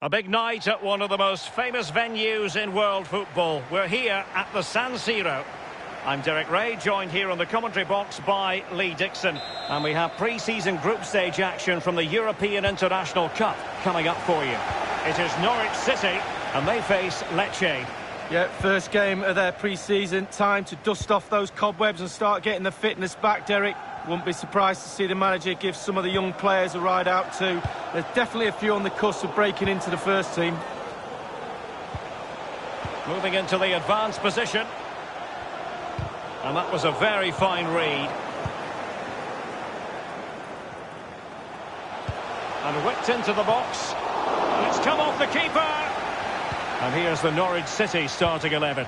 A big night at one of the most famous venues in world football. We're here at the San Siro. I'm Derek Ray, joined here on the commentary box by Lee Dixon. And we have pre-season group stage action from the European International Cup coming up for you. It is Norwich City, and they face Lecce. Yeah, first game of their pre-season. Time to dust off those cobwebs and start getting the fitness back, Derek. Wouldn't be surprised to see the manager give some of the young players a ride out too. There's definitely a few on the cusp of breaking into the first team. Moving into the advanced position. And that was a very fine read. And whipped into the box. And it's come off the keeper. And here's the Norwich City starting 11.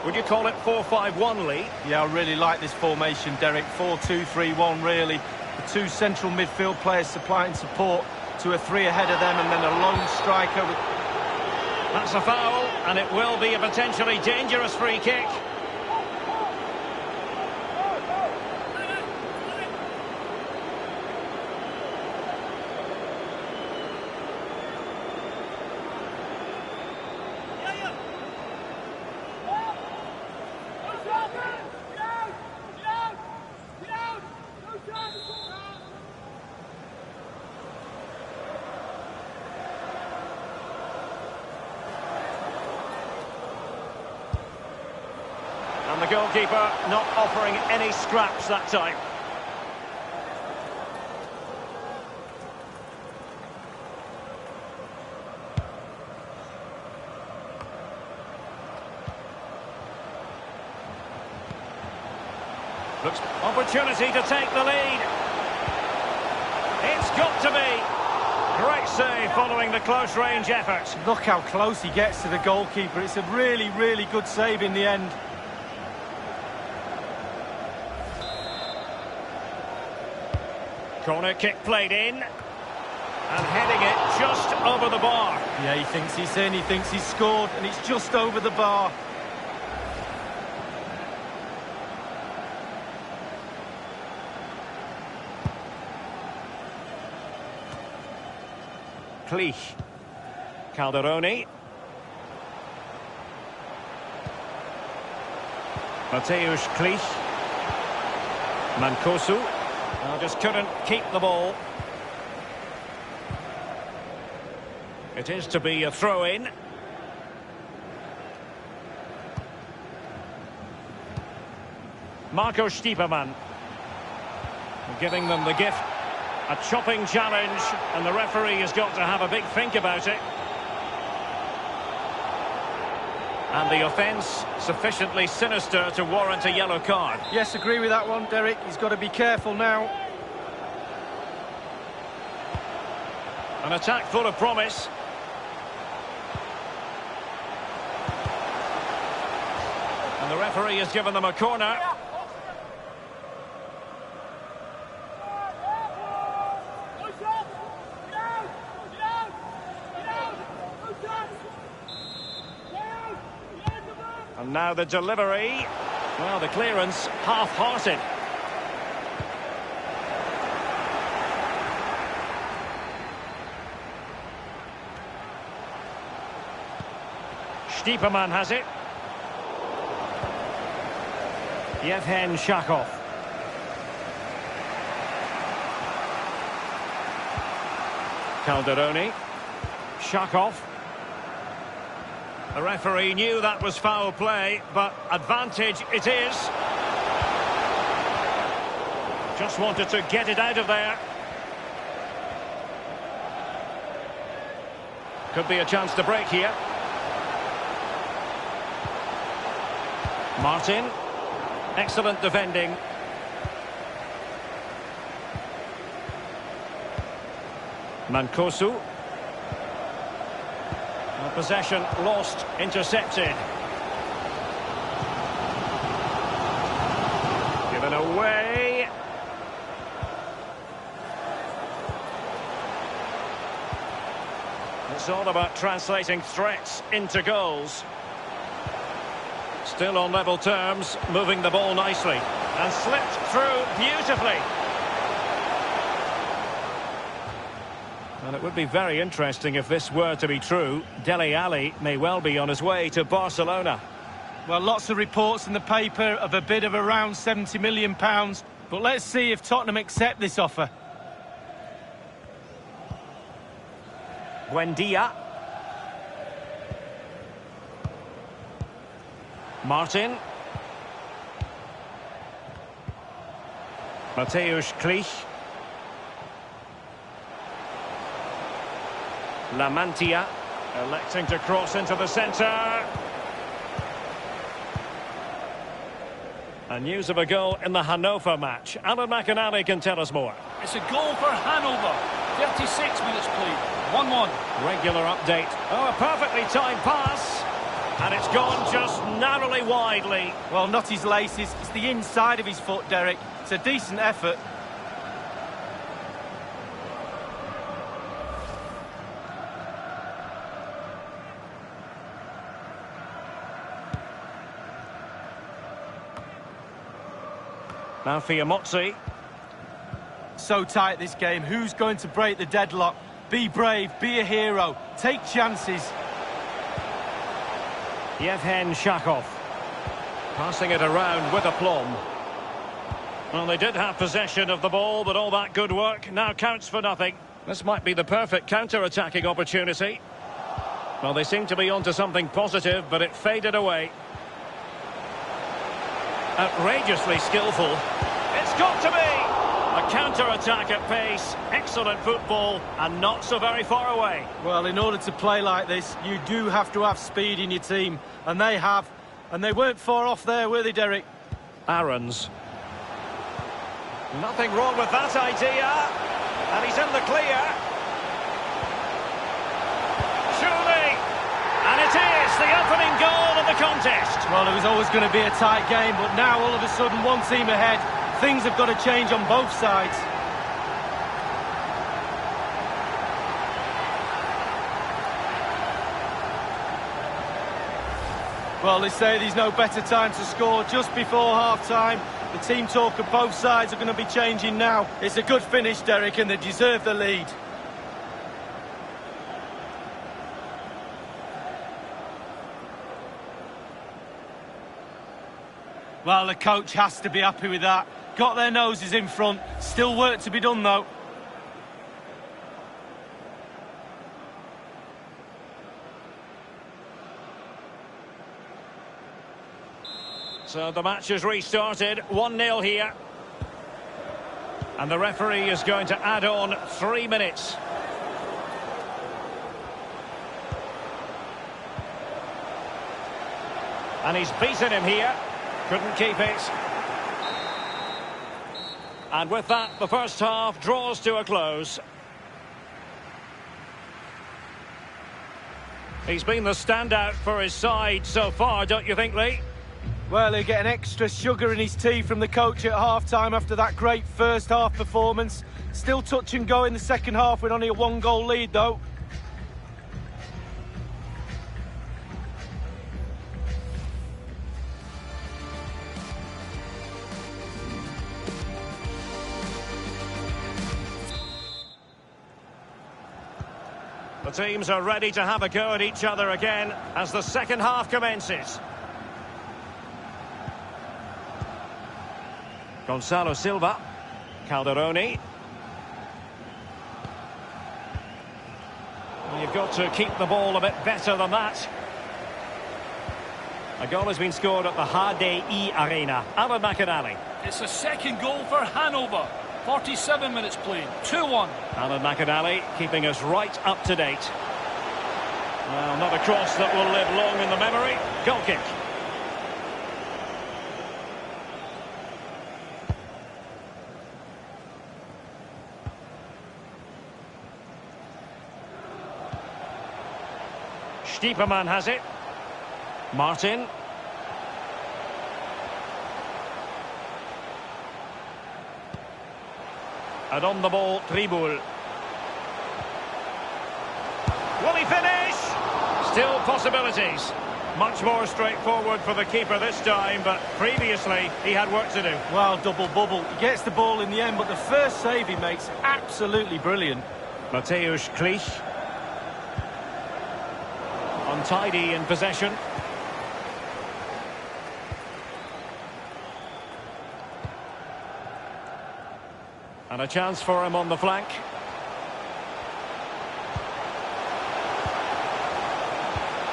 Would you call it 4-5-1, Lee? Yeah, I really like this formation, Derek. 4-2-3-1, really. The two central midfield players supplying support to a three ahead of them, and then a lone striker. That's a foul, and it will be a potentially dangerous free kick. And the goalkeeper not offering any scraps that time. Looks opportunity to take the lead. It's got to be. Great save following the close range effort. Look how close he gets to the goalkeeper. It's a really, really good save in the end. Corner kick played in. And heading it just over the bar. Yeah, he thinks he's in, he thinks he's scored, and it's just over the bar. Clich. Calderoni. Mateusz Clich. Mancosu. Just couldn't keep the ball. It is to be a throw-in. Marco Stiepermann. Giving them the gift. A chopping challenge, and the referee has got to have a big think about it. And the offence sufficiently sinister to warrant a yellow card. Yes, agree with that one, Derek. He's got to be careful now. An attack full of promise. And the referee has given them a corner. And now the delivery. Well, the clearance half-hearted. Stiepermann has it. Yevhen Shakov. Calderoni. Shakov. The referee knew that was foul play, but advantage it is. Just wanted to get it out of there. Could be a chance to break here. Martin. Excellent defending. Mancosu. Possession lost, intercepted. Given away. It's all about translating threats into goals. Still on level terms, moving the ball nicely. And slipped through beautifully. Well, it would be very interesting if this were to be true. Dele Alli may well be on his way to Barcelona. Well, lots of reports in the paper of a bid of around £70 million, but let's see if Tottenham accept this offer. Buendia. Martin. Mateusz Klich. Lamantia electing to cross into the centre. And news of a goal in the Hannover match. Alan McInally can tell us more. It's a goal for Hanover. 36 minutes played. 1-1. Regular update. Oh, a perfectly timed pass. And it's gone just narrowly widely. Well, not his laces. It's the inside of his foot, Derek. It's a decent effort. Now for Yamotsi. So tight this game. Who's going to break the deadlock? Be brave, be a hero, take chances. Yevhen Shakov. Passing it around with aplomb. Well, they did have possession of the ball, but all that good work now counts for nothing. This might be the perfect counter-attacking opportunity. Well, they seem to be onto something positive, but it faded away. Outrageously skillful. It's got to be! A counter-attack at pace, excellent football, and not so very far away. Well, in order to play like this, you do have to have speed in your team, and they have. And they weren't far off there, were they, Derek? Aarons. Nothing wrong with that idea. And he's in the clear. Surely! And it is the opening goal of the contest. Well, it was always going to be a tight game, but now all of a sudden one team ahead. Things have got to change on both sides. Well, they say there's no better time to score just before half-time. The team talk of both sides are going to be changing now. It's a good finish, Derek, and they deserve the lead. Well, the coach has to be happy with that. Got their noses in front. Still work to be done, though. So the match has restarted. 1-0 here. And the referee is going to add on 3 minutes. And he's beaten him here. Couldn't keep it. And with that, the first half draws to a close. He's been the standout for his side so far, don't you think, Lee? Well, he'll get an extra sugar in his tea from the coach at half-time after that great first-half performance. Still touch and go in the second half with only a 1-goal lead, though. The teams are ready to have a go at each other again as the second half commences. Gonzalo Silva. Calderoni. Well, you've got to keep the ball a bit better than that. A goal has been scored at the HDI Arena. Alan McInally. It's a second goal for Hanover. 47 minutes played. 2-1. Alan McInally keeping us right up to date. Well, not a cross that will live long in the memory. Goal kick. Stiepermann has it. Martin. And on the ball, Tribul. Will he finish? Still possibilities. Much more straightforward for the keeper this time, but previously he had work to do. Well, double bubble. He gets the ball in the end, but the first save he makes, absolutely brilliant. Mateusz Klich. Untidy in possession. And a chance for him on the flank.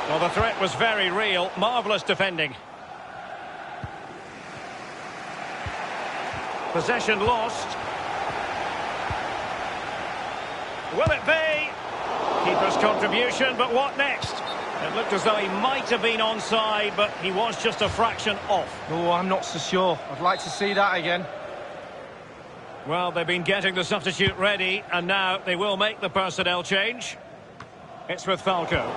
Well, the threat was very real. Marvellous defending. Possession lost. Will it be? Keeper's contribution, but what next? It looked as though he might have been onside, but he was just a fraction off. Oh, I'm not so sure. I'd like to see that again. Well, they've been getting the substitute ready, and now they will make the personnel change. It's with Falco.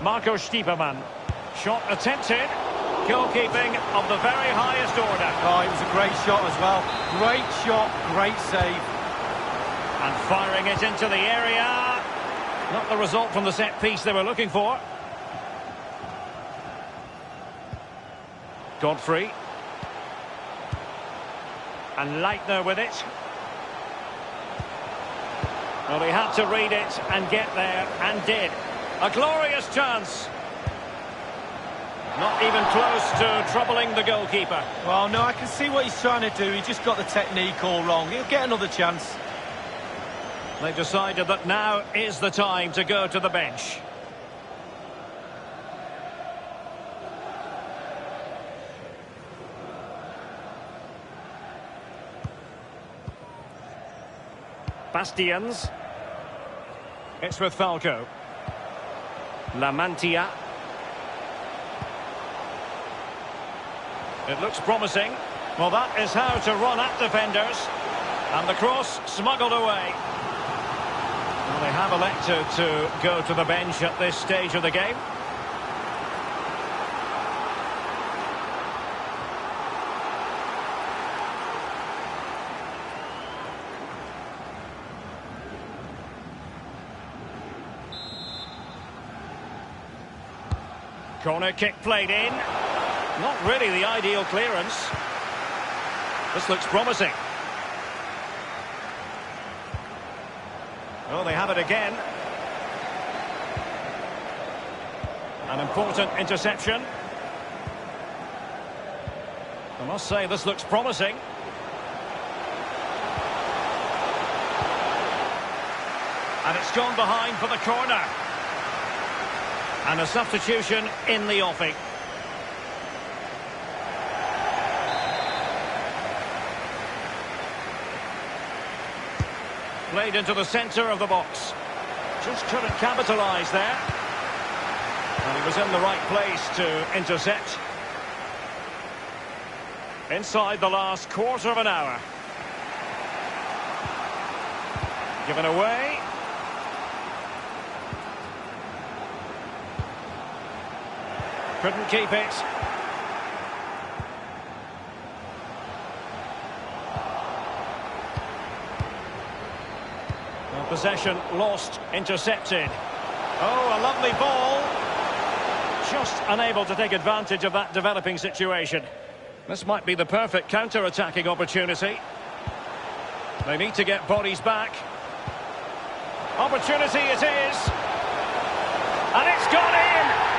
Marco Stiepermann. Shot attempted. Goalkeeping of the very highest order. Oh, it was a great shot as well. Great shot, great save. And firing it into the area. Not the result from the set piece they were looking for. Godfrey. And Leitner with it. Well, he had to read it and get there, and did. A glorious chance. Not even close to troubling the goalkeeper. Well, no, I can see what he's trying to do. He just got the technique all wrong. He'll get another chance. They've decided that now is the time to go to the bench. Bastians. It's with Falco. Lamantia. It looks promising. Well, that is how to run at defenders. And the cross smuggled away. Well, they have elected to go to the bench at this stage of the game. Corner kick played in. Not really the ideal clearance. This looks promising. Oh, they have it again. An important interception. I must say, this looks promising. And it's gone behind for the corner. And a substitution in the offing. Played into the centre of the box. Just couldn't capitalise there. And he was in the right place to intercept. Inside the last quarter of an hour. Given away. Couldn't keep it. Well, possession lost, intercepted. Oh, a lovely ball. Just unable to take advantage of that developing situation. This might be the perfect counter-attacking opportunity. They need to get bodies back. Opportunity it is. And it's gone in!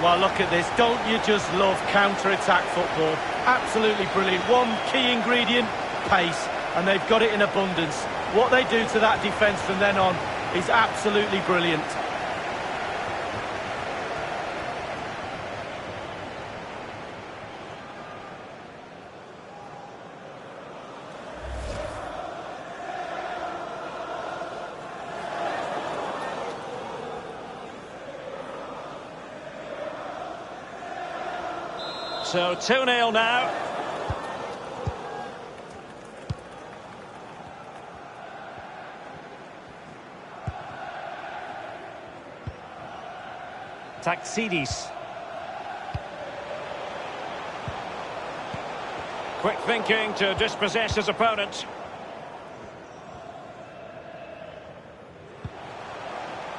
Well, look at this. Don't you just love counter-attack football? Absolutely brilliant. One key ingredient, pace. And they've got it in abundance. What they do to that defence from then on is absolutely brilliant. So 2-0 now. Taxidis. Quick thinking to dispossess his opponent.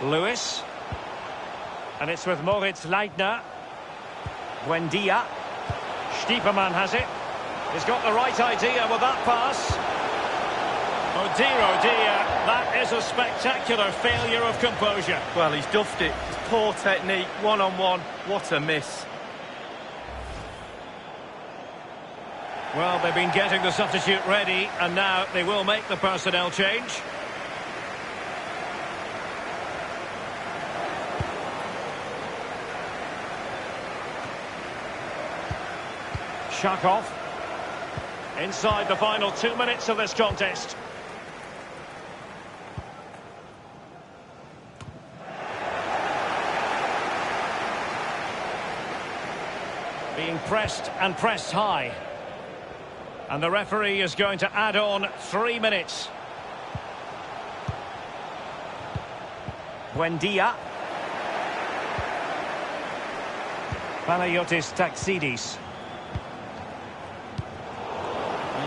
Lewis. And it's with Moritz Leitner. Buendia. Stiepermann has it. He's got the right idea with that pass. Oh dear, that is a spectacular failure of composure. Well, he's duffed it. It's poor technique, one-on-one. What a miss. Well, they've been getting the substitute ready, and now they will make the personnel change. Shakov. Inside the final 2 minutes of this contest. Being pressed and pressed high. And the referee is going to add on 3 minutes. Buendia. Panayotis Taxidis.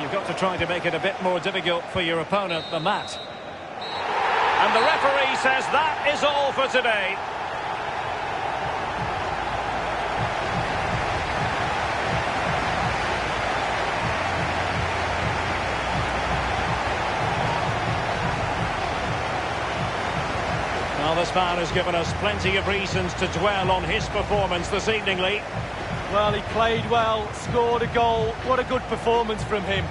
You've got to try to make it a bit more difficult for your opponent than that. And the referee says that is all for today. Well, this man has given us plenty of reasons to dwell on his performance this evening, Lee. Well, he played well, scored a goal. What a good performance from him.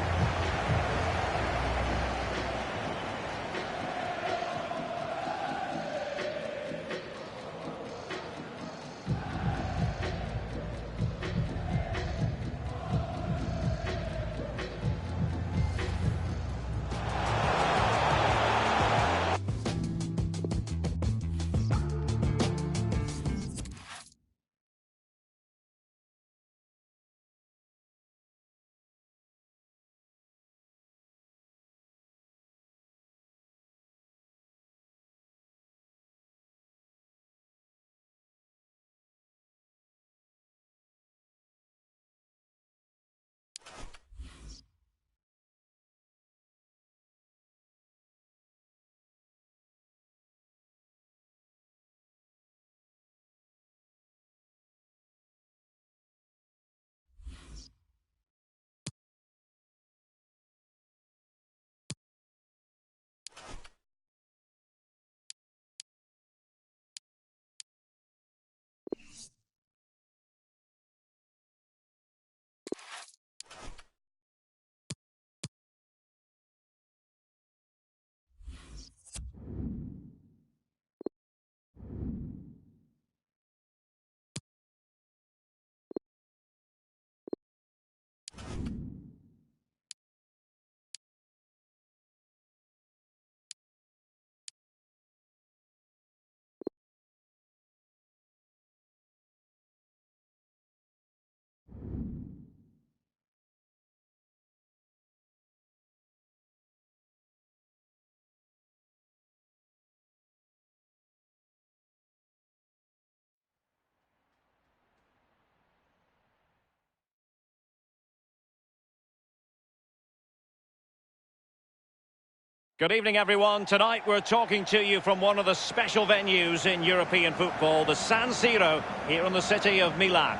Good evening, everyone. Tonight we're talking to you from one of the special venues in European football, the San Siro, here in the city of Milan.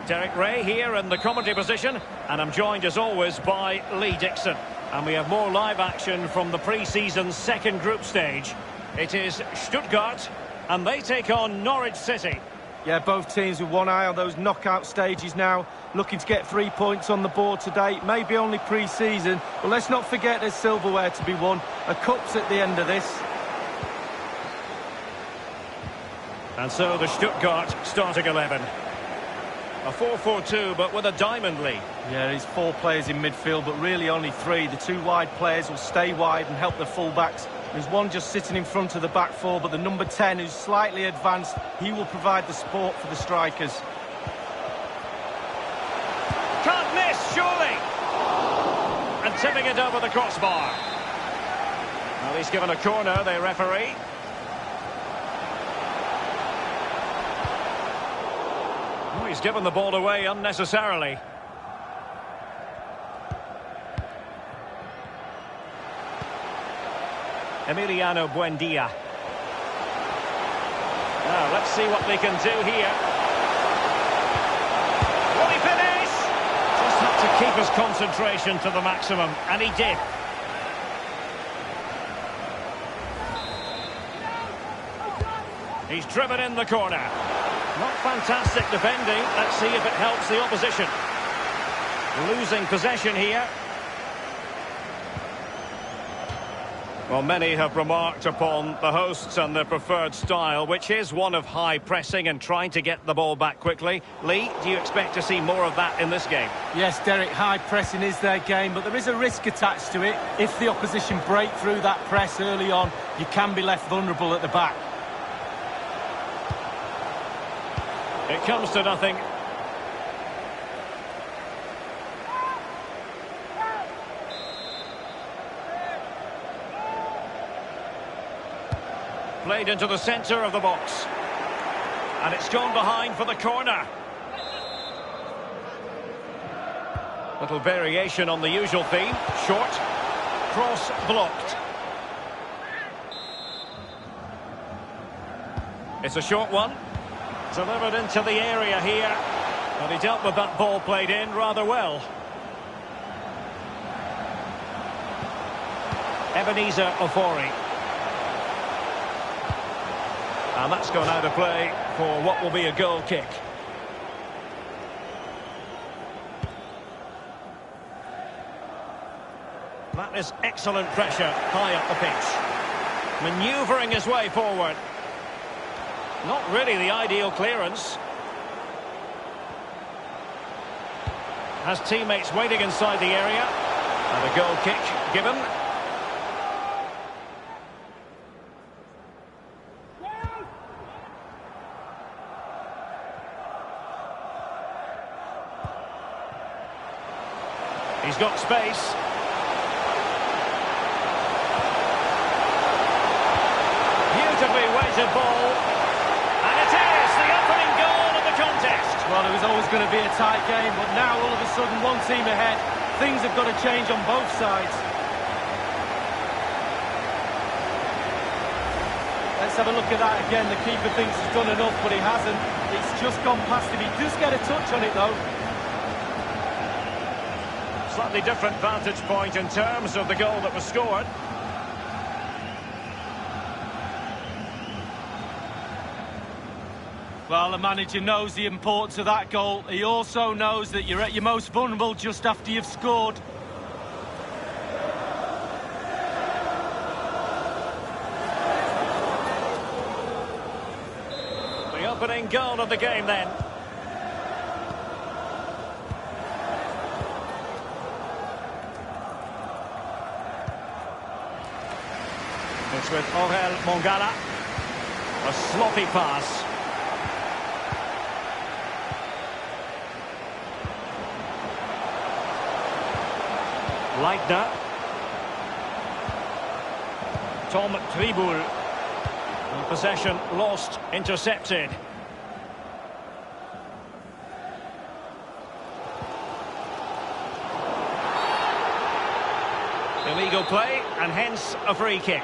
Derek Ray here in the commentary position, and I'm joined as always by Lee Dixon. And we have more live action from the pre-season second group stage. It is Stuttgart, and they take on Norwich City. Yeah, both teams with one eye on those knockout stages now, looking to get 3 points on the board today. Maybe only pre-season, but let's not forget there's silverware to be won. A cup's at the end of this. And so the Stuttgart starting 11. A 4-4-2, but with a diamond lead. Yeah, there's 4 players in midfield, but really only 3. The 2 wide players will stay wide and help the full-backs. There's one just sitting in front of the back 4, but the number 10, who's slightly advanced, he will provide the support for the strikers. Can't miss, surely! And tipping it over the crossbar. Well, he's given a corner, the referee. Oh, he's given the ball away unnecessarily. Emiliano Buendia. Now, let's see what they can do here. Will he finish? Just had to keep his concentration to the maximum, and he did. He's driven in the corner. Not fantastic defending. Let's see if it helps the opposition. Losing possession here. Well, many have remarked upon the hosts and their preferred style, which is one of high pressing and trying to get the ball back quickly. Lee, do you expect to see more of that in this game? Yes, Derek, high pressing is their game, but there is a risk attached to it. If the opposition break through that press early on, you can be left vulnerable at the back. It comes to nothing. Played into the centre of the box. And it's gone behind for the corner. Little variation on the usual theme. Short. Cross blocked. It's a short one. Delivered into the area here. And he dealt with that ball played in rather well. Ebenezer Ofori. And that's gone out of play for what will be a goal kick. That is excellent pressure high up the pitch. Manoeuvring his way forward. Not really the ideal clearance. Has teammates waiting inside the area. And a goal kick given. He's got space. Beautifully weighted ball. And it is the opening goal of the contest. Well, it was always going to be a tight game, but now all of a sudden one team ahead. Things have got to change on both sides. Let's have a look at that again. The keeper thinks he's done enough, but he hasn't. It's just gone past him. He does get a touch on it, though. Slightly different vantage point in terms of the goal that was scored. Well, the manager knows the importance of that goal. He also knows that you're at your most vulnerable just after you've scored. The opening goal of the game then. It's with Orel Mongala. A sloppy pass. Leitner. Tom Tribul. Possession lost, intercepted. Illegal play, and hence a free kick.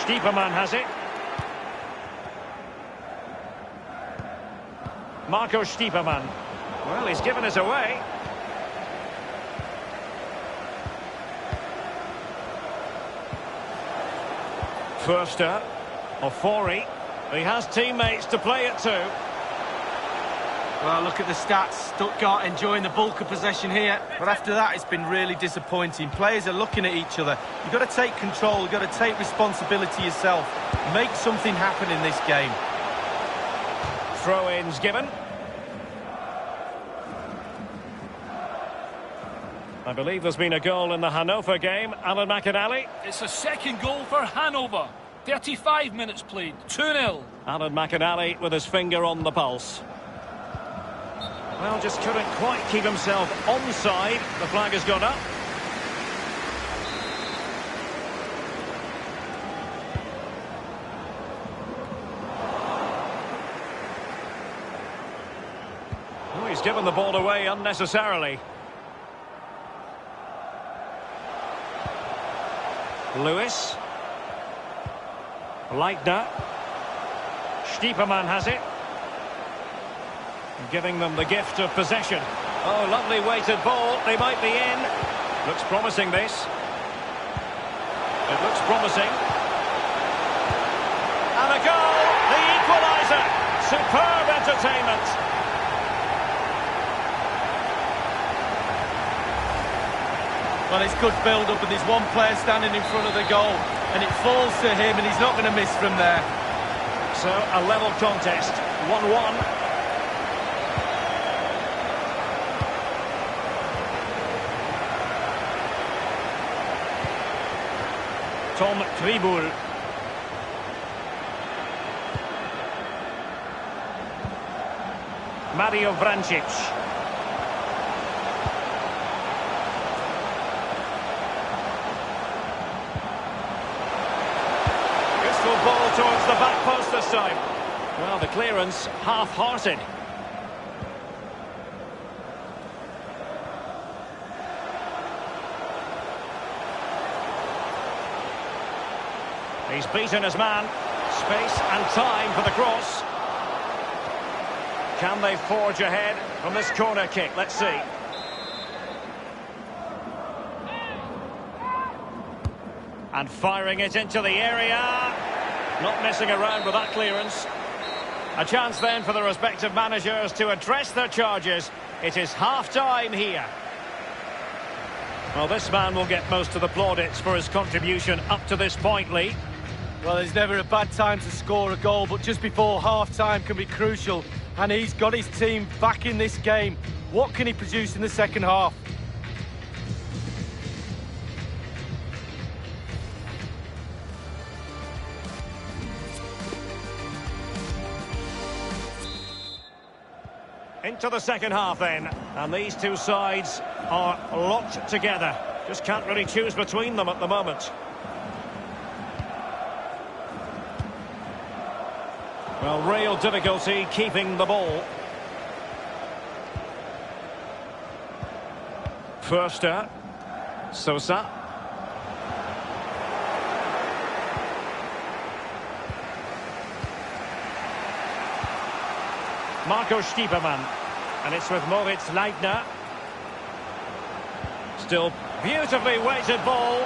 Stiepermann has it. Marco Stiepermann. Well, he's given us away. Förster. Ofori. He has teammates to play it to. Well, look at the stats. Stuttgart enjoying the bulk of possession here. But after that, it's been really disappointing. Players are looking at each other. You've got to take control. You've got to take responsibility yourself. Make something happen in this game. Throw-ins given. I believe there's been a goal in the Hanover game. Alan McInally. It's a second goal for Hanover. 35 minutes played. 2-0. Alan McInally with his finger on the pulse. Well, just couldn't quite keep himself onside. The flag has gone up. Oh, he's given the ball away unnecessarily. Lewis. Leitner. Stiepermann has it. Giving them the gift of possession. Oh, lovely weighted ball. They might be in. Looks promising, this. It looks promising. And a goal! The equaliser! Superb entertainment. Well, it's good build-up, and there's one player standing in front of the goal, and it falls to him, and he's not going to miss from there. So, a level contest. 1-1. Tom Tribul. Mario Vrancic. Useful ball towards the back post this time. Well, the clearance half-hearted. He's beaten his man. Space and time for the cross. Can they forge ahead from this corner kick? Let's see. And firing it into the area. Not messing around with that clearance. A chance then for the respective managers to address their charges. It is half-time here. Well, this man will get most of the plaudits for his contribution up to this point, Lee. Well, there's never a bad time to score a goal, but just before half-time can be crucial. And he's got his team back in this game. What can he produce in the second half? Into the second half then. And these two sides are locked together. Just can't really choose between them at the moment. Well, real difficulty keeping the ball. Förster. Sosa. Marco Stiepermann. And it's with Moritz Leitner. Still beautifully weighted ball.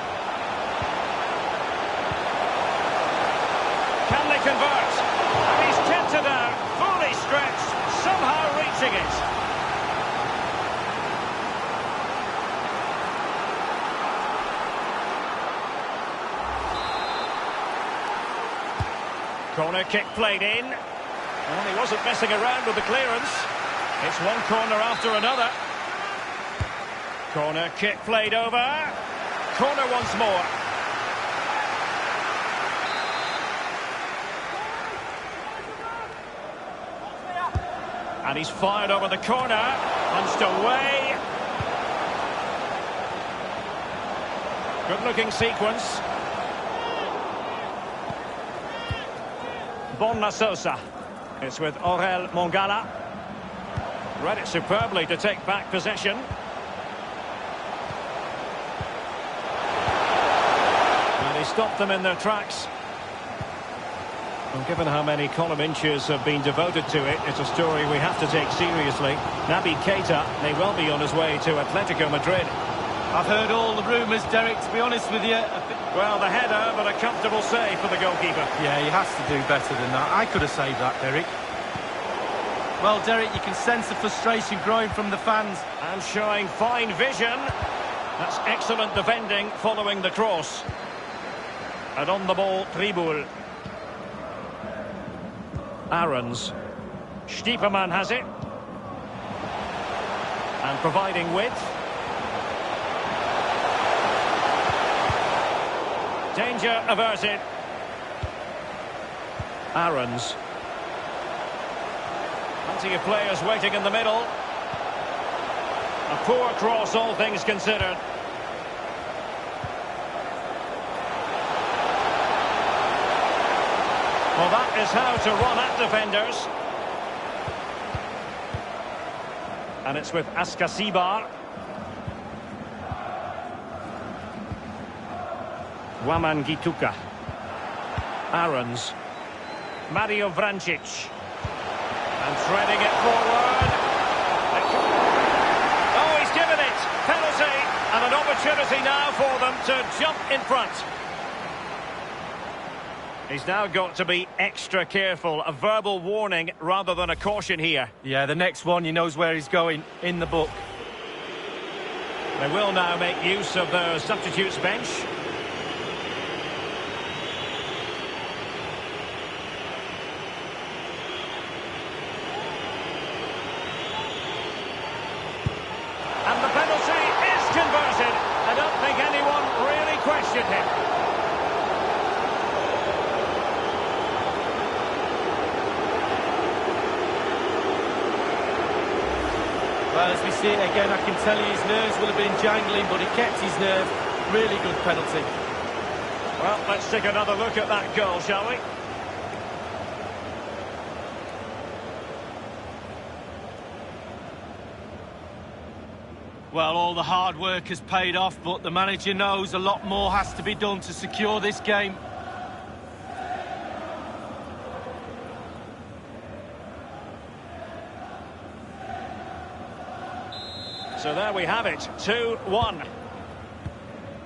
Can they convert? And he's kept it out, fully stretched, somehow reaching it. Corner kick played in. Well, he wasn't messing around with the clearance. It's one corner after another. Corner kick played over. Corner once more. And he's fired over the corner. Punched away. Good-looking sequence. Bonna Sosa. It's with Aurel Mongala. Read it superbly to take back possession. And he stopped them in their tracks. And given how many column inches have been devoted to it, it's a story we have to take seriously. Naby Keita may well be on his way to Atletico Madrid. I've heard all the rumours, Derek, to be honest with you. Well, the header, but a comfortable save for the goalkeeper. Yeah, he has to do better than that. I could have saved that, Derek. Well, Derek, you can sense the frustration growing from the fans. And showing fine vision. That's excellent defending following the cross. And on the ball, Tribul. Aarons. Stiepermann has it. And providing width. Danger averted. Aarons. Plenty of players waiting in the middle. A poor cross, all things considered. Well, that is how to run at defenders. And it's with Askasibar. Waman Gituka. Aarons. Mario Vrancic. And threading it forward. Oh, he's given it. Penalty. And an opportunity now for them to jump in front. He's now got to be extra careful. A verbal warning rather than a caution here. Yeah, the next one, he knows where he's going in the book. They will now make use of their substitutes bench. And the penalty is converted. I don't think anyone really questioned him. Well, as we see it again, I can tell you his nerves will have been jangling, but he kept his nerve. Really good penalty. Well, let's take another look at that goal, shall we? Well, all the hard work has paid off, but the manager knows a lot more has to be done to secure this game. So there we have it, 2-1.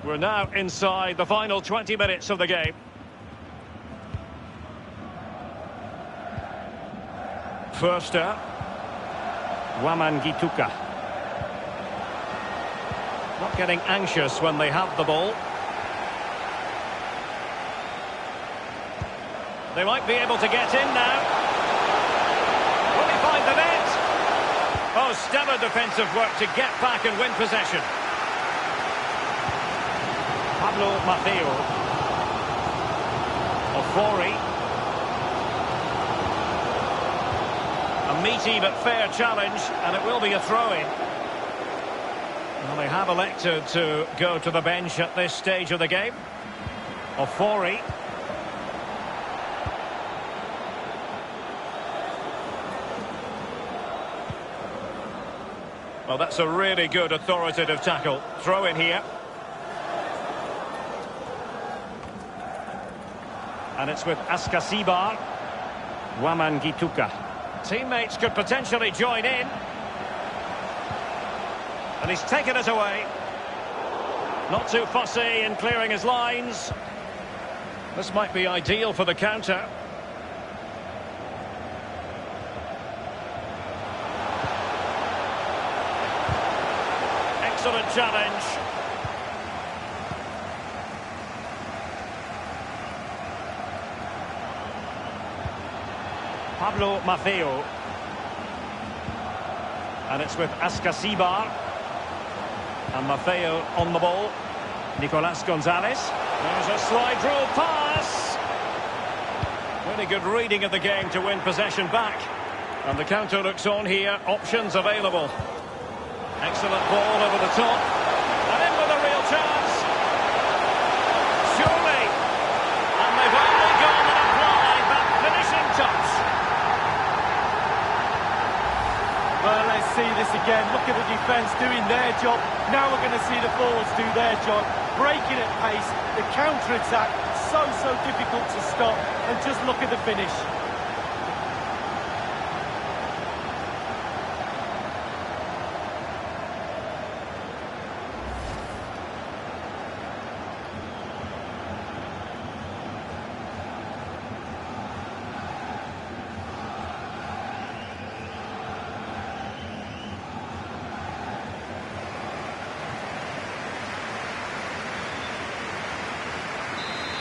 We're now inside the final 20 minutes of the game. Förster. Wamangituka. Not getting anxious when they have the ball. They might be able to get in now. Will he find the net? Oh, stellar defensive work to get back and win possession. Pablo Maffeo. Ofori. A meaty but fair challenge, and it will be a throw-in. Well, they have elected to go to the bench at this stage of the game. Ofori. Well, that's a really good authoritative tackle. Throw in here. And it's with Askasibar. Wamangituka. Teammates could potentially join in. And he's taken it away. Not too fussy in clearing his lines. This might be ideal for the counter. Excellent challenge. Pablo Maffeo. And it's with Askasibar. And Maffeo on the ball. Nicolas Gonzalez. There's a slide rule pass. Really good reading of the game to win possession back. And the counter looks on here. Options available. Excellent ball over the top. And in with a real chance. Surely. And they've only gone and applied that finishing touch. Well, let's see this again. Look at the defence doing their job. Now we're going to see the forwards do their job. Breaking at pace. The counter-attack. So difficult to stop. And just look at the finish.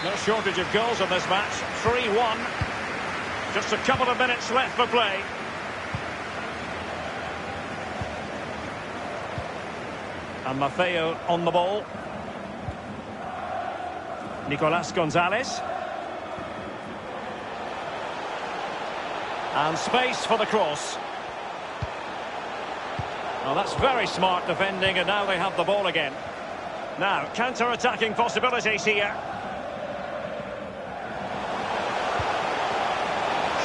No shortage of goals on this match. 3-1. Just a couple of minutes left for play. And Maffeo on the ball. Nicolas Gonzalez. And space for the cross. Well, that's very smart defending, and now they have the ball again. Now, counter-attacking possibilities here.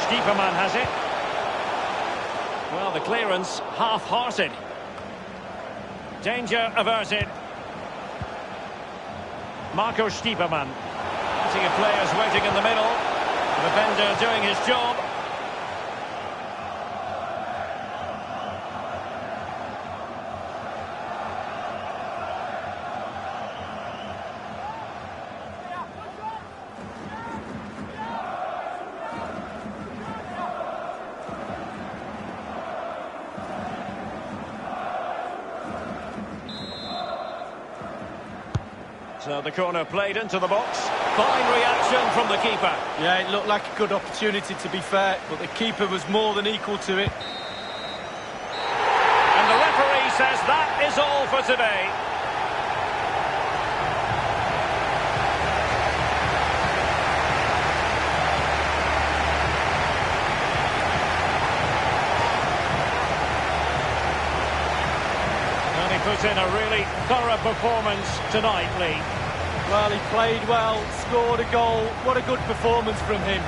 Stiepermann has it. Well, the clearance half-hearted. Danger averted. Marco Stiepermann. Plenty of players waiting in the middle. Defender doing his job. So the corner played into the box. Fine reaction from the keeper. Yeah, it looked like a good opportunity, to be fair, but the keeper was more than equal to it. And the referee says that is all for today. And he put in a really thorough performance tonight, Lee. Well, he played well, scored a goal. What a good performance from him.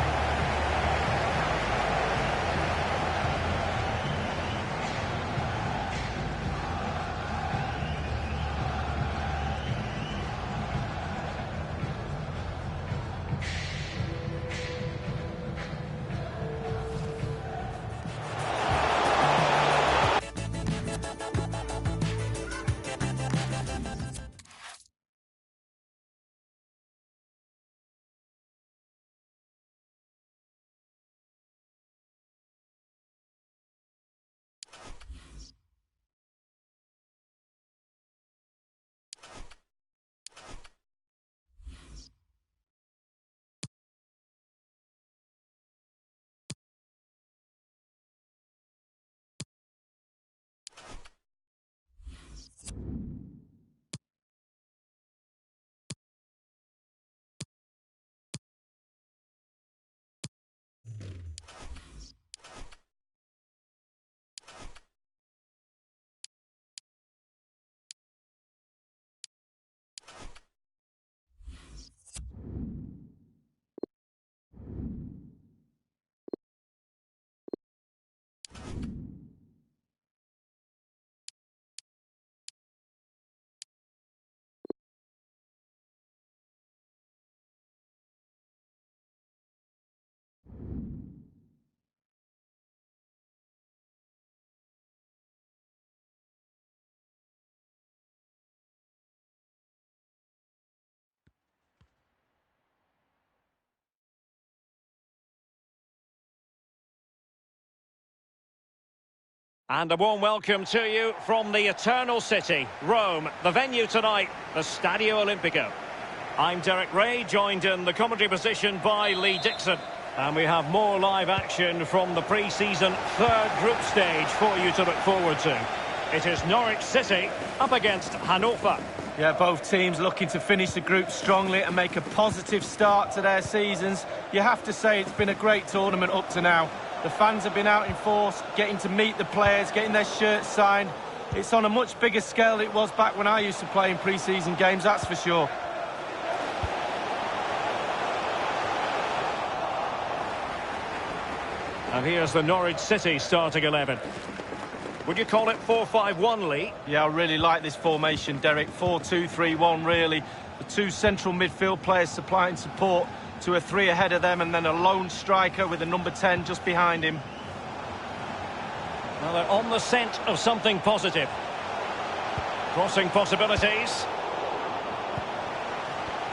And a warm welcome to you from the Eternal City, Rome, the venue tonight, the Stadio Olimpico. I'm Derek Ray, joined in the commentary position by Lee Dixon. And we have more live action from the pre-season third group stage for you to look forward to. It is Norwich City up against Hanover. Yeah, both teams looking to finish the group strongly and make a positive start to their seasons. You have to say it's been a great tournament up to now. The fans have been out in force, getting to meet the players, getting their shirts signed. It's on a much bigger scale than it was back when I used to play in pre-season games, that's for sure. And here's the Norwich City starting 11. Would you call it 4-5-1, Lee? Yeah, I really like this formation, Derek. 4-2-3-1, really. The two central midfield players supplying support to a three ahead of them, and then a lone striker with a number 10 just behind him. Well, they're on the scent of something positive. Crossing possibilities.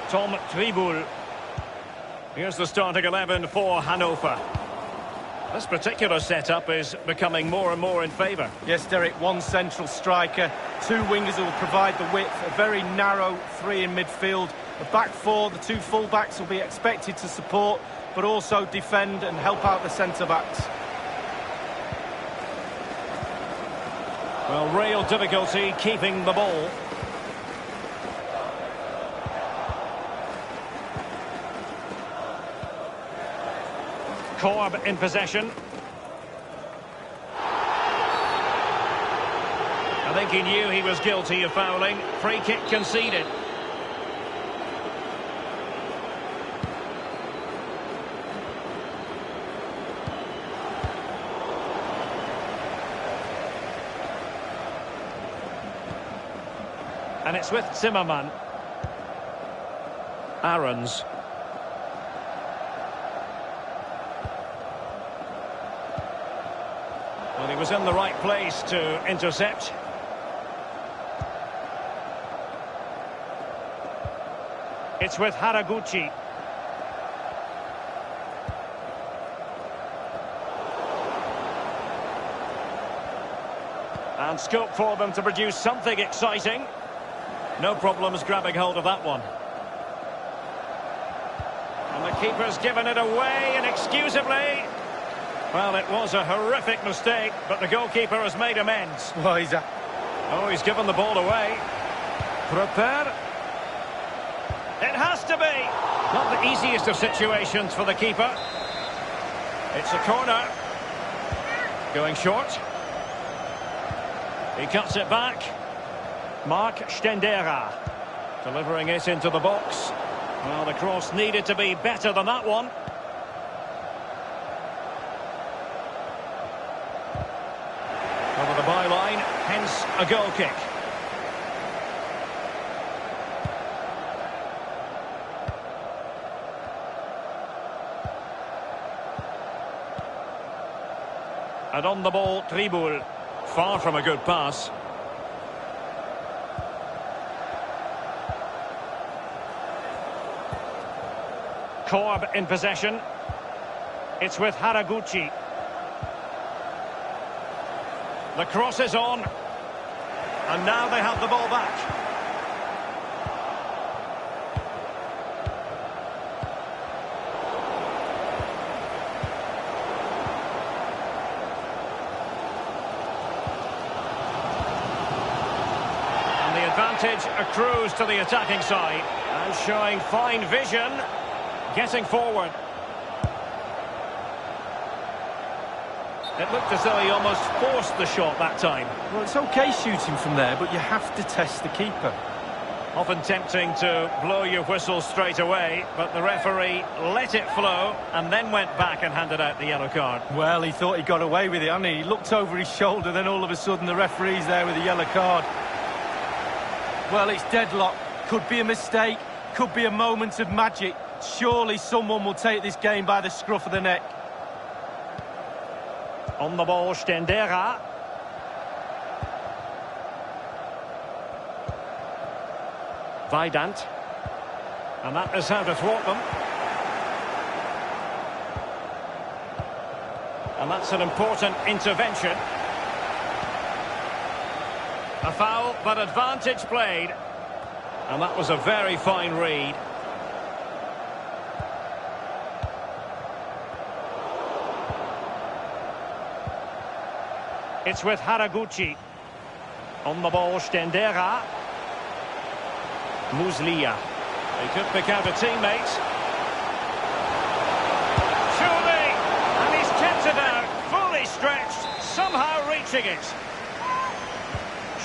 Tom Tribul. Here's the starting 11 for Hanover. This particular setup is becoming more and more in favour. Yes, Derek, one central striker, two wingers who will provide the width, a very narrow three in midfield. The back four, the two full-backs will be expected to support, but also defend and help out the centre-backs. Well, real difficulty keeping the ball. Corb in possession. I think he knew he was guilty of fouling. Free kick conceded. And it's with Zimmerman. He was in the right place to intercept. It's with Haraguchi. And scope for them to produce something exciting. No problems grabbing hold of that one. And the keeper's given it away inexcusably. Well, it was a horrific mistake, but the goalkeeper has made amends. Well, he's given the ball away. Prepare. It has to be. Not the easiest of situations for the keeper. It's a corner. Going short. He cuts it back. Mark Stendera delivering it into the box. Well, the cross needed to be better than that one. Over the byline, hence a goal kick. And on the ball, Tribul. Far from a good pass. Korb in possession. It's with Haraguchi. The cross is on. And now they have the ball back. And the advantage accrues to the attacking side. And showing fine vision. Getting forward. It looked as though he almost forced the shot that time. Well, it's okay shooting from there, but you have to test the keeper. Often tempting to blow your whistle straight away, but the referee let it flow and then went back and handed out the yellow card. Well, he thought he got away with it, hadn't he? He looked over his shoulder, then all of a sudden the referee's there with a yellow card. Well, it's deadlock. Could be a mistake, could be a moment of magic. Surely someone will take this game by the scruff of the neck. On the ball, Stendera. Vidant. And that is how to thwart them. And that's an important intervention. A foul, but advantage played. And that was a very fine read. It's with Haraguchi. On the ball, Stendera. Muslia. He could pick out a teammate. Surely! And he's kept it out. Fully stretched. Somehow reaching it.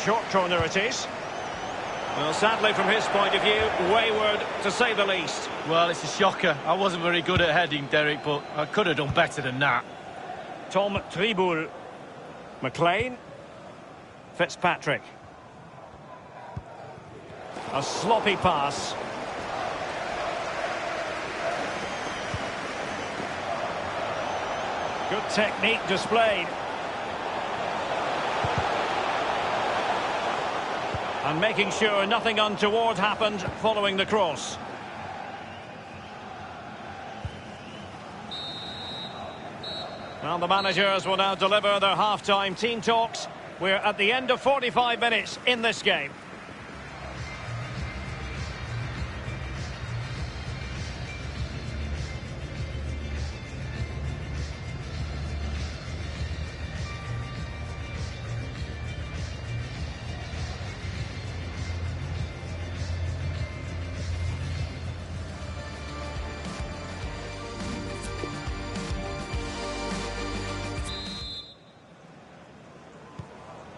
Short corner it is. Well, sadly, from his point of view, wayward, to say the least. Well, it's a shocker. I wasn't very good at heading, Derek, but I could have done better than that. Tom Tribul. McLean. Fitzpatrick. A sloppy pass. Good technique displayed. And making sure nothing untoward happened following the cross. Well, the managers will now deliver their half-time team talks. We're at the end of 45 minutes in this game.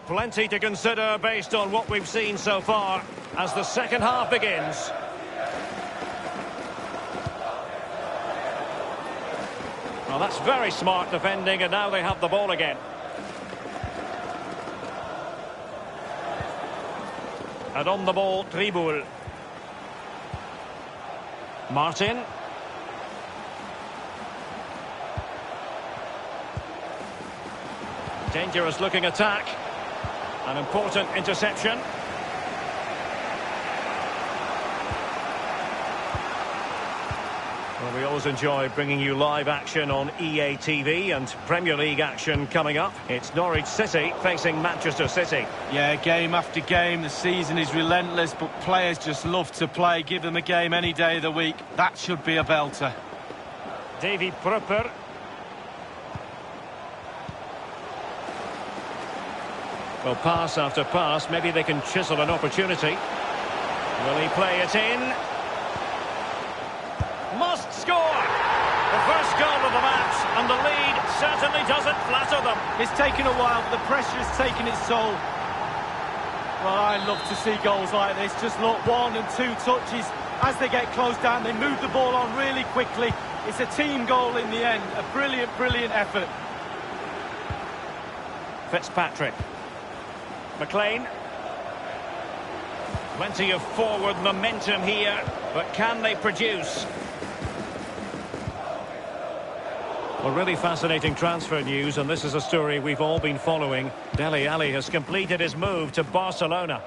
Plenty to consider based on what we've seen so far as the second half begins. Well, that's very smart defending, and now they have the ball again. And on the ball, Tribul. Martin. Dangerous looking attack. An important interception. Well, we always enjoy bringing you live action on EA TV, and Premier League action coming up. It's Norwich City facing Manchester City. Yeah, game after game, the season is relentless, but players just love to play. Give them a game any day of the week. That should be a belter. Davy Prupper. Well, pass after pass, maybe they can chisel an opportunity. Will he play it in? Must score! The first goal of the match, and the lead certainly doesn't flatter them. It's taken a while, but the pressure has taken its toll. Well, I love to see goals like this. Just look, 1 and 2 touches. As they get close down, they move the ball on really quickly. It's a team goal in the end. A brilliant, brilliant effort. Fitzpatrick. McLean. Plenty of forward momentum here, but can they produce? Well, really fascinating transfer news, and this is a story we've all been following. Dele Alli has completed his move to Barcelona.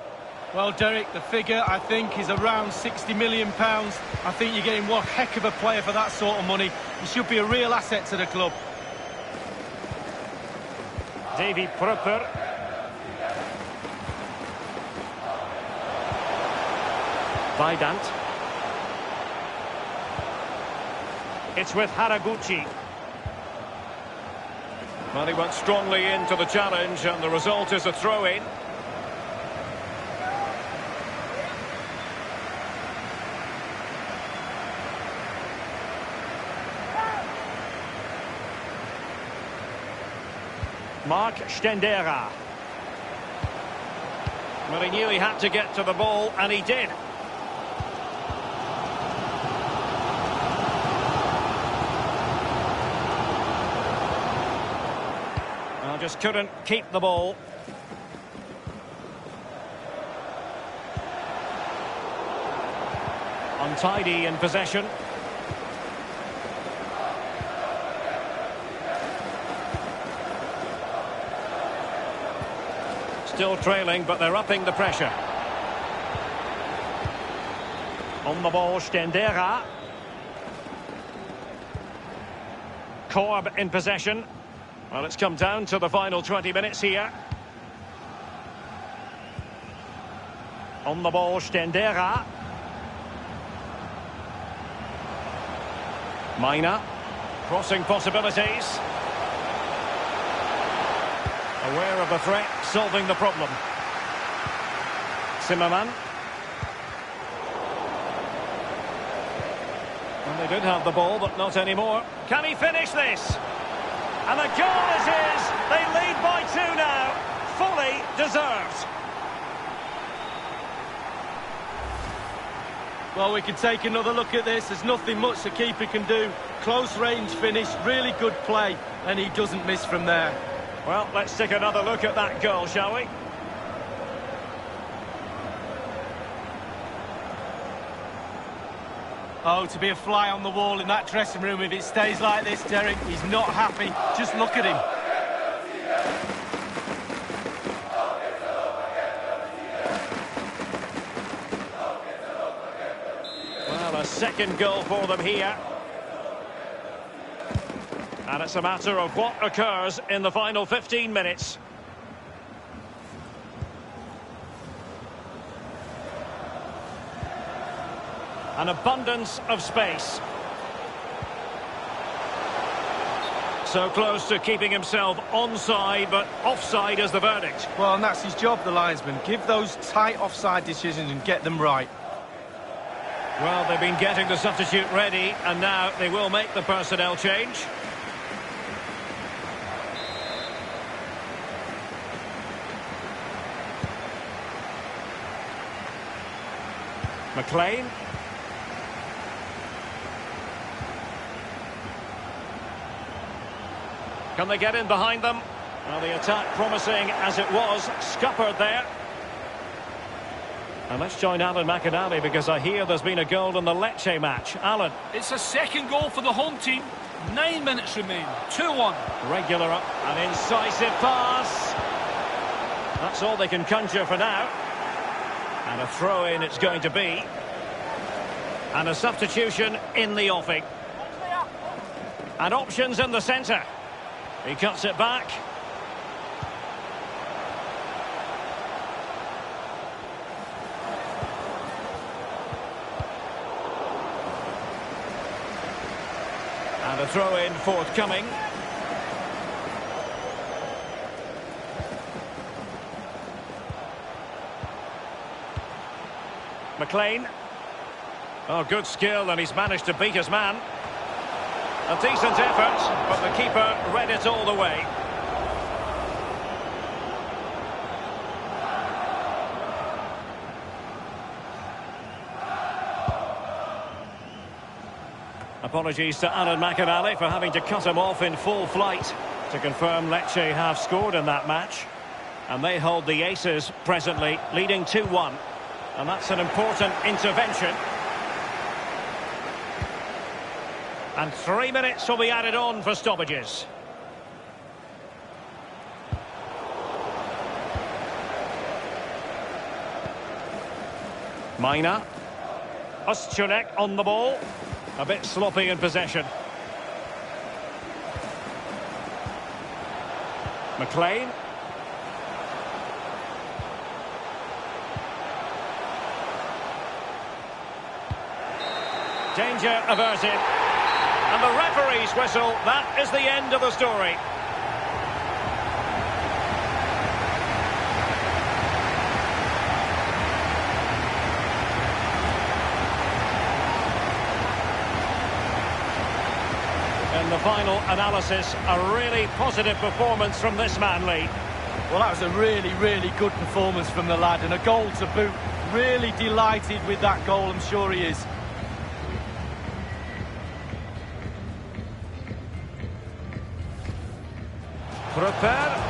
Well, Derek, the figure, I think, is around £60 million. I think you're getting one heck of a player for that sort of money. He should be a real asset to the club. Davy Prupper. Vidant. It's with Haraguchi. Well, he went strongly into the challenge, and the result is a throw-in. Mark Stendera. Well, he knew he had to get to the ball, and he did. Well, just couldn't keep the ball. Untidy in possession. Still trailing, but they're upping the pressure. On the ball, Stendera. Korb in possession. Well, it's come down to the final 20 minutes here. On the ball, Stendera. Mina. Crossing possibilities. Aware of the threat, solving the problem. Zimmerman. Well, they did have the ball, but not anymore. Can he finish this? And the goal is his. They lead by 2 now. Fully deserved. Well, we can take another look at this. There's nothing much the keeper can do. Close range finish, really good play, and he doesn't miss from there. Well, let's take another look at that goal, shall we? Oh, to be a fly on the wall in that dressing room if it stays like this, Derek. He's not happy. Just look at him. Well, a second goal for them here. And it's a matter of what occurs in the final 15 minutes. An abundance of space. So close to keeping himself onside, but offside is the verdict. Well, and that's his job, the linesman. Give those tight offside decisions and get them right. Well, they've been getting the substitute ready, and now they will make the personnel change. McLean. Can they get in behind them? Well, the attack promising as it was, scuppered there. And let's join Alan McAnally because I hear there's been a goal in the Lecce match. Alan. It's a second goal for the home team. 9 minutes remain. 2-1. Regular up, an incisive pass. That's all they can conjure for now. And a throw-in it's going to be. And a substitution in the offing. And options in the centre. He cuts it back. And a throw-in forthcoming. McLean. Oh, good skill, and he's managed to beat his man. A decent effort, but the keeper read it all the way. Apologies to Alan McInally for having to cut him off in full flight. To confirm, Lecce have scored in that match. And they hold the aces presently, leading 2-1. And that's an important intervention. And 3 minutes will be added on for stoppages. Mina. Ostjunek on the ball. A bit sloppy in possession. McLean. Danger averted. And the referee's whistle, that is the end of the story. In the final analysis, a really positive performance from this man, Lee. Well, that was a really, really good performance from the lad, and a goal to boot. Really delighted with that goal, I'm sure he is. Prepare.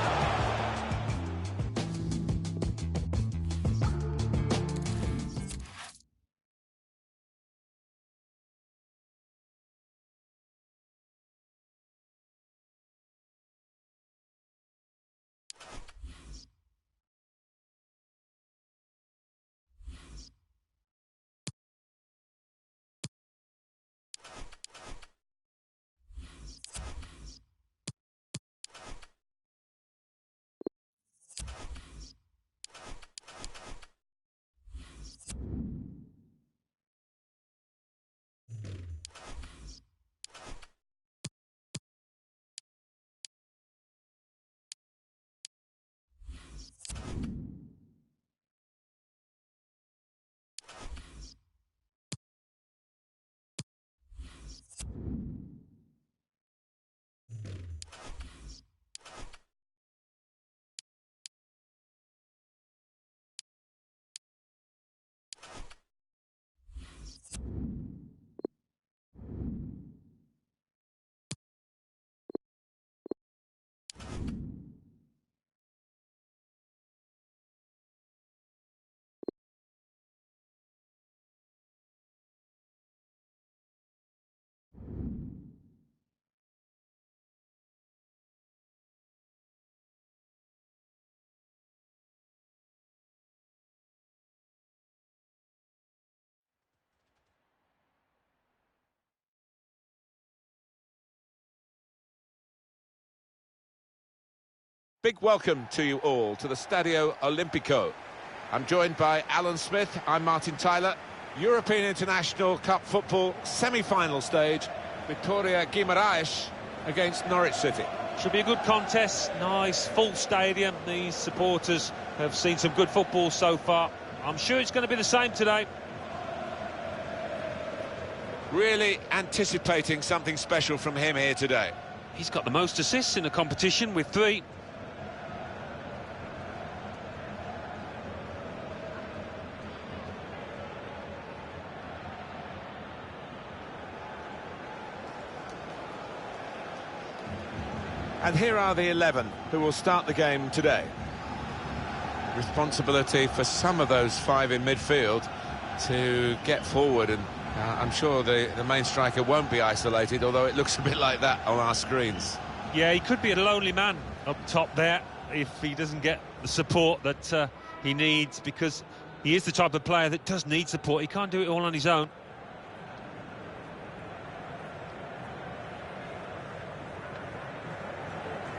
Big welcome to you all to the Stadio Olimpico. I'm joined by Alan Smith, I'm Martin Tyler. European International Cup football semi-final stage. Victoria Guimaraes against Norwich City. Should be a good contest, nice full stadium. These supporters have seen some good football so far. I'm sure it's going to be the same today. Really anticipating something special from him here today. He's got the most assists in the competition with 3. And here are the 11 who will start the game today. Responsibility for some of those 5 in midfield to get forward and I'm sure the main striker won't be isolated, although it looks a bit like that on our screens. Yeah, he could be a lonely man up top there if he doesn't get the support that he needs, because he is the type of player that does need support. He can't do it all on his own.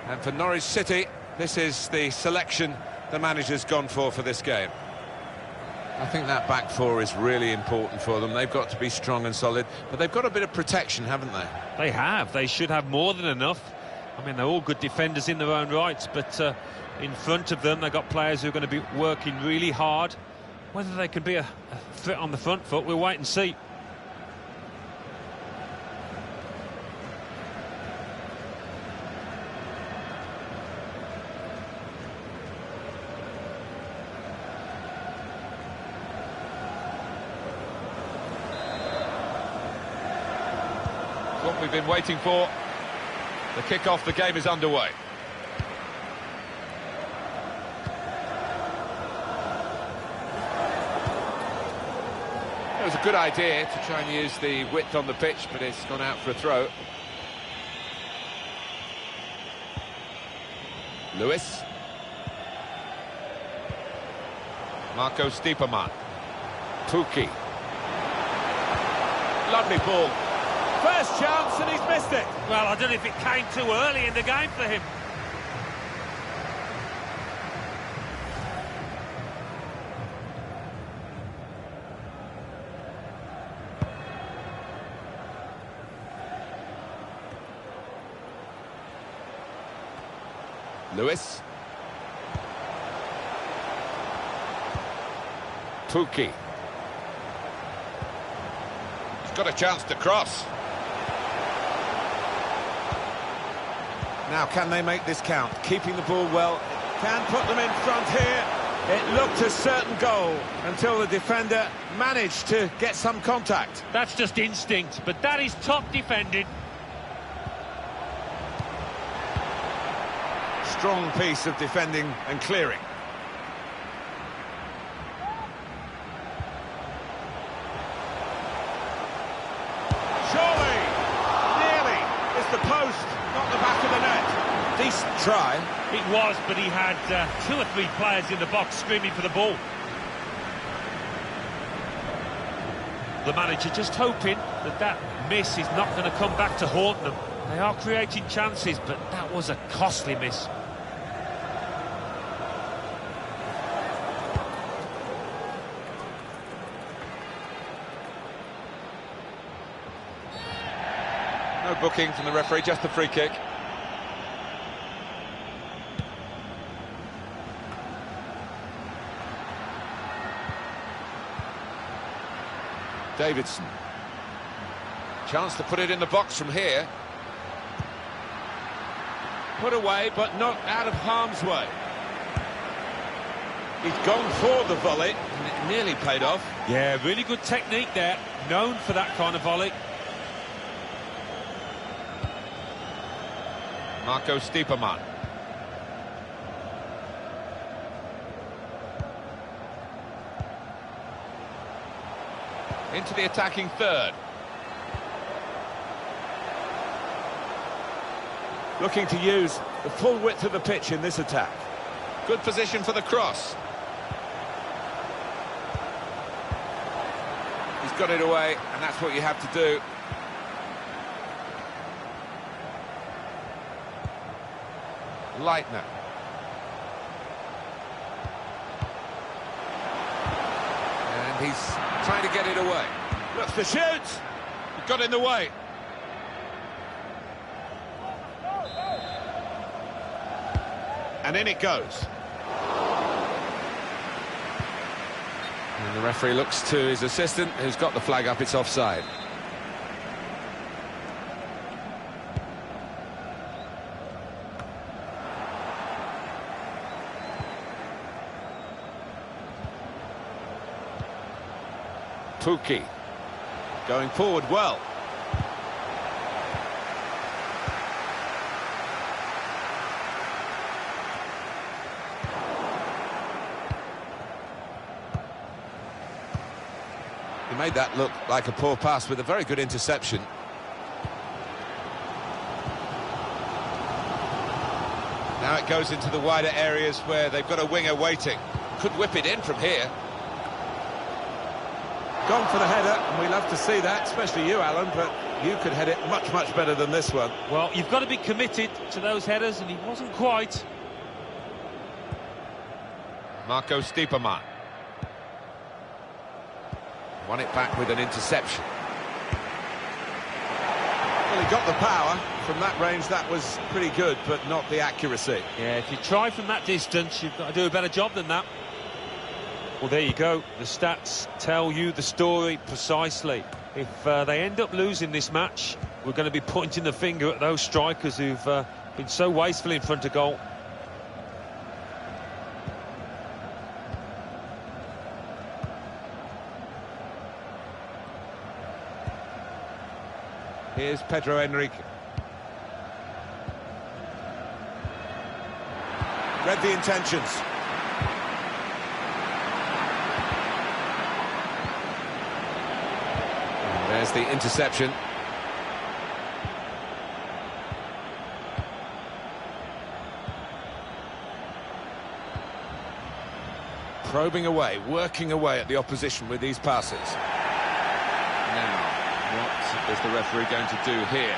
And for Norwich City, this is the selection the manager's gone for this game. I think that back four is really important for them. They've got to be strong and solid, but they've got a bit of protection, haven't they? They have. They should have more than enough. I mean, they're all good defenders in their own rights, but in front of them, they've got players who are going to be working really hard. Whether they can be a threat on the front foot, we'll wait and see. What we've been waiting for. The kick-off, the game is underway. It was a good idea to try and use the width on the pitch, but it's gone out for a throw. Lewis. Marco Stiepermann. Pukki. Lovely ball. First chance and he's missed it. Well, I don't know if it came too early in the game for him. Lewis. Pukki. He's got a chance to cross. Now, can they make this count? Keeping the ball well, can put them in front here. It looked a certain goal until the defender managed to get some contact. That's just instinct, but that is top defending. Strong piece of defending and clearing. Surely! Nearly! It's the post, not the back of the net. Decent try. It was, but he had 2 or 3 players in the box screaming for the ball. The manager just hoping that that miss is not going to come back to haunt them. They are creating chances, but that was a costly miss. No booking from the referee, just the free kick. Davidson. Chance to put it in the box from here. Put away, but not out of harm's way. He's gone for the volley, and it nearly paid off. Yeah, really good technique there. Known for that kind of volley. Marco Stiepermann. Into the attacking third. Looking to use the full width of the pitch in this attack. Good position for the cross. He's got it away, and that's what you have to do. Leitner. And he's trying to get it away. Looks to shoot. He got in the way. And in it goes. And the referee looks to his assistant, who's got the flag up. It's offside. Pukki going forward well. He made that look like a poor pass with a very good interception. Now it goes into the wider areas where they've got a winger waiting. Could whip it in from here. Gone for the header, and we love to see that, especially you, Alan, but you could head it much, much better than this one. Well, you've got to be committed to those headers, and he wasn't quite. Marco Stiepermann. Won it back with an interception. Well, he got the power. From that range, that was pretty good, but not the accuracy. Yeah, if you try from that distance, you've got to do a better job than that. Well, there you go. The stats tell you the story precisely. If they end up losing this match, we're going to be pointing the finger at those strikers who've been so wasteful in front of goal. Here's Pedro Henrique. Read the intentions. And there's the interception. Probing away, working away at the opposition with these passes. Now, what is the referee going to do here?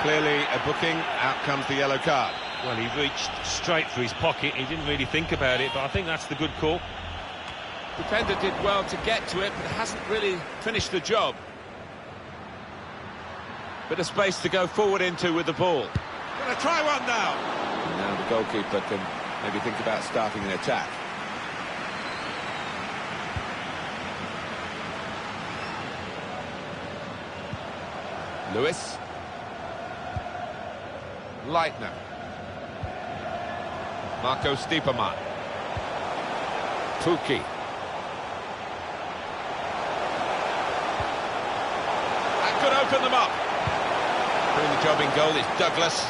Clearly a booking, out comes the yellow card. Well, he reached straight for his pocket. He didn't really think about it, but I think that's the good call. Defender did well to get to it, but hasn't really finished the job. Bit of space to go forward into with the ball. Gonna try one now. And now the goalkeeper can maybe think about starting an attack. Lewis. Leitner. Marco Stiepermann. Pukki. That could open them up. Doing the job in goal is Douglas.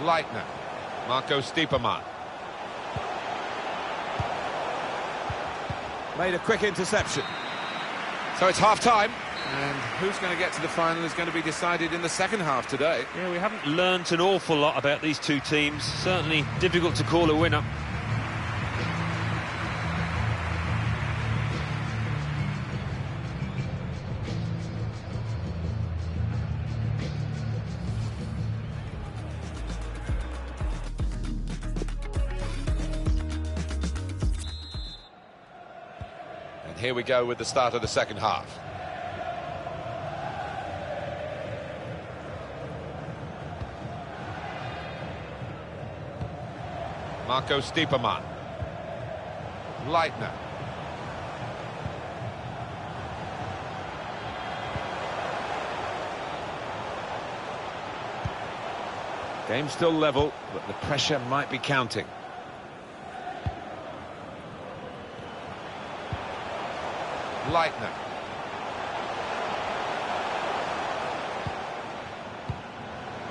Leitner. Marco Stiepermann. Made a quick interception. So it's half-time, and who's going to get to the final is going to be decided in the second half today. Yeah, we haven't learnt an awful lot about these two teams. Certainly difficult to call a winner. Here we go with the start of the second half. Marco Stiepermann. Leitner. Game still level, but the pressure might be counting. Leitner.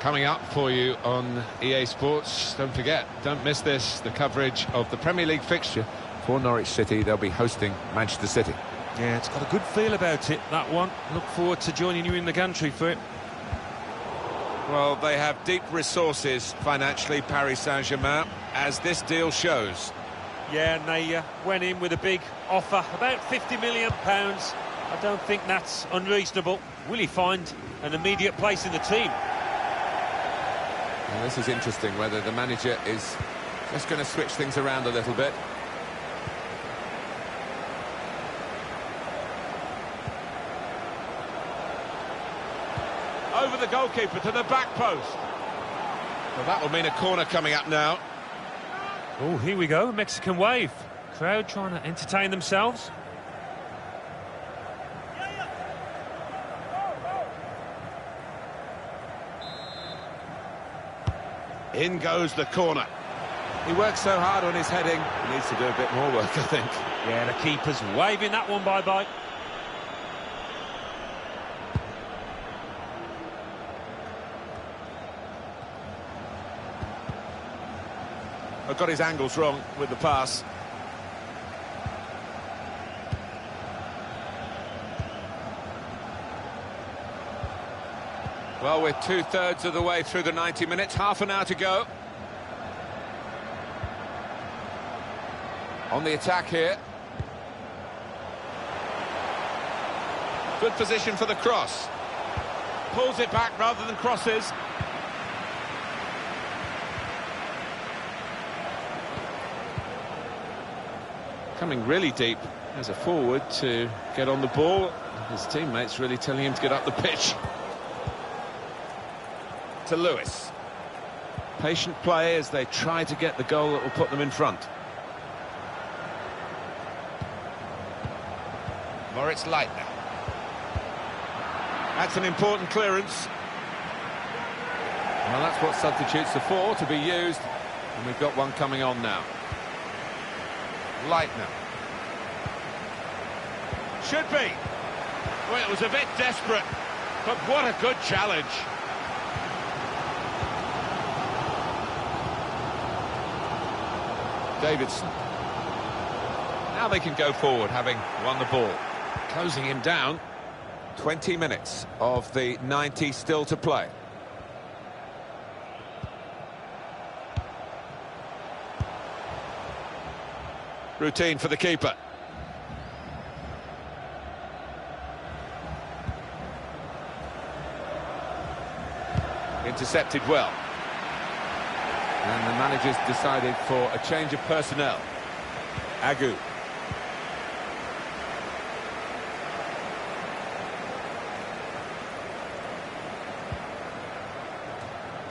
Coming up for you on EA Sports, don't forget, don't miss this, the coverage of the Premier League fixture for Norwich City. They'll be hosting Manchester City. Yeah, it's got a good feel about it, that one. Look forward to joining you in the gantry for it. Well, they have deep resources financially, Paris Saint-Germain, as this deal shows. Yeah, and they went in with a big offer, about £50 million. I don't think that's unreasonable. Will he find an immediate place in the team? Well, this is interesting, whether the manager is just going to switch things around a little bit. Over the goalkeeper to the back post. Well, that will mean a corner coming up now. Oh, here we go, Mexican wave. Crowd trying to entertain themselves. In goes the corner. He works so hard on his heading, he needs to do a bit more work, I think. Yeah, the keeper's waving that one bye-bye. got his angles wrong with the pass. Well, we're 2/3 of the way through the 90 minutes, half an hour to go. On the attack here. Good position for the cross. Pulls it back rather than crosses. Coming really deep as a forward to get on the ball. His teammates really telling him to get up the pitch. To Lewis. Patient play as they try to get the goal that will put them in front. Moritz Leitner. That's an important clearance. Well, that's what substitutes are for, to be used. And we've got one coming on now. Leitner. Should be. Well, it was a bit desperate, but what a good challenge. Davidson. Now they can go forward, having won the ball. Closing him down. 20 minutes of the 90 still to play. Routine for the keeper. Intercepted well. And the manager's decided for a change of personnel. Agu.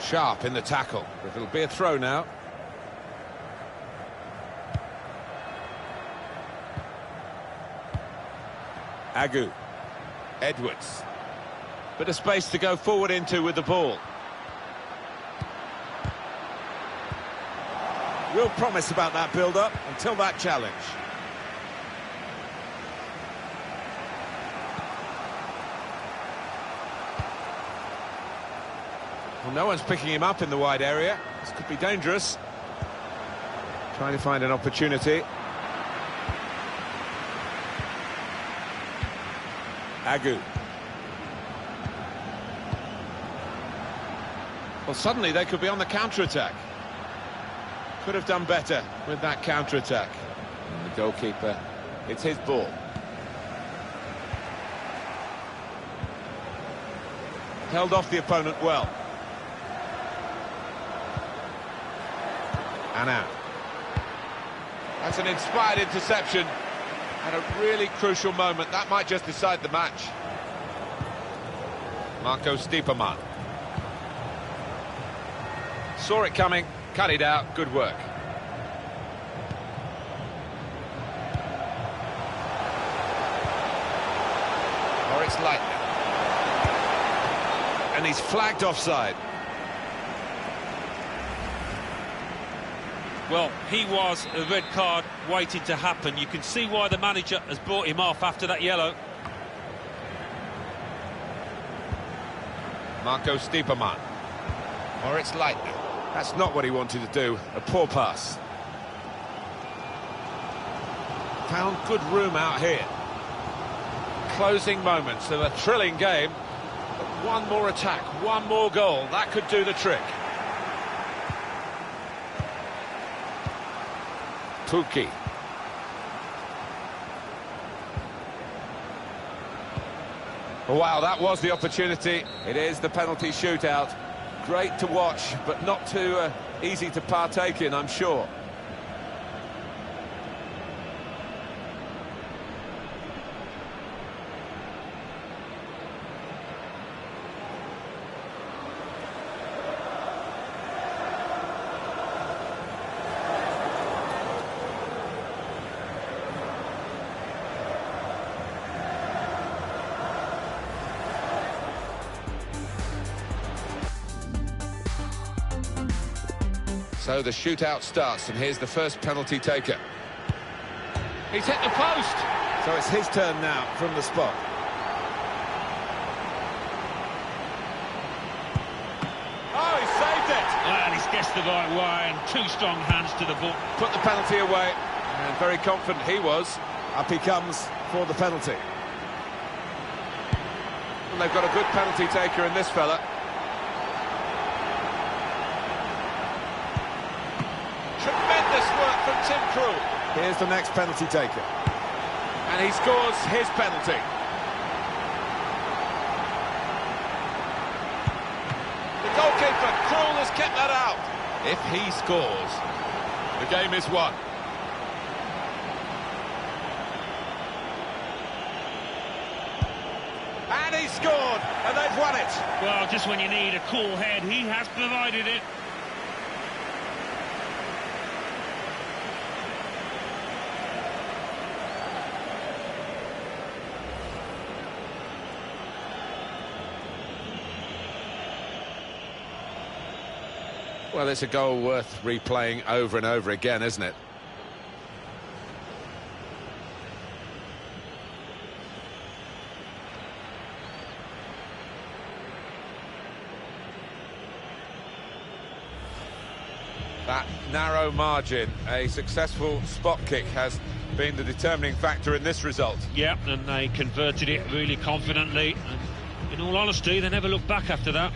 Sharp in the tackle. It'll be a throw now. Agu. Edwards. Bit of space to go forward into with the ball. Real promise about that build-up until that challenge. Well, no one's picking him up in the wide area. This could be dangerous. Trying to find an opportunity. Agu. Well, suddenly they could be on the counter-attack. Could have done better with that counter-attack. The goalkeeper, it's his ball. Held off the opponent well. And out. That's an inspired interception at a really crucial moment. That might just decide the match. Marco Stiepermann. Saw it coming, cut it out, good work. Moritz Leitner. And he's flagged offside. Well, he was a red card waiting to happen. You can see why the manager has brought him off after that yellow. Marco Stiepermann. Moritz Leitner. That's not what he wanted to do. A poor pass. Found good room out here. Closing moments of a thrilling game. But one more attack, one more goal. That could do the trick. Tuki. Wow, that was the opportunity. It is the penalty shootout. Great to watch, but not too easy to partake in, I'm sure. So the shootout starts, and here's the first penalty taker. He's hit the post! So it's his turn now from the spot. Oh, he saved it! And he's guessed the right way and two strong hands to the ball. Put the penalty away, and very confident he was. Up he comes for the penalty. And they've got a good penalty taker in this fella. Tremendous work from Tim Krul. Here's the next penalty taker. And he scores his penalty. The goalkeeper, Krul, has kept that out. If he scores, the game is won. And he scored, and they've won it. Well, just when you need a cool head, he has provided it. Well, it's a goal worth replaying over and over again, isn't it? That narrow margin, a successful spot kick, has been the determining factor in this result. Yeah, and they converted it really confidently. And in all honesty, they never looked back after that.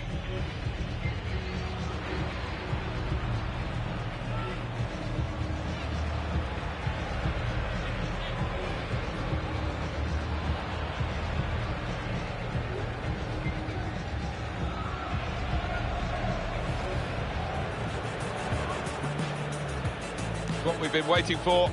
What we've been waiting for.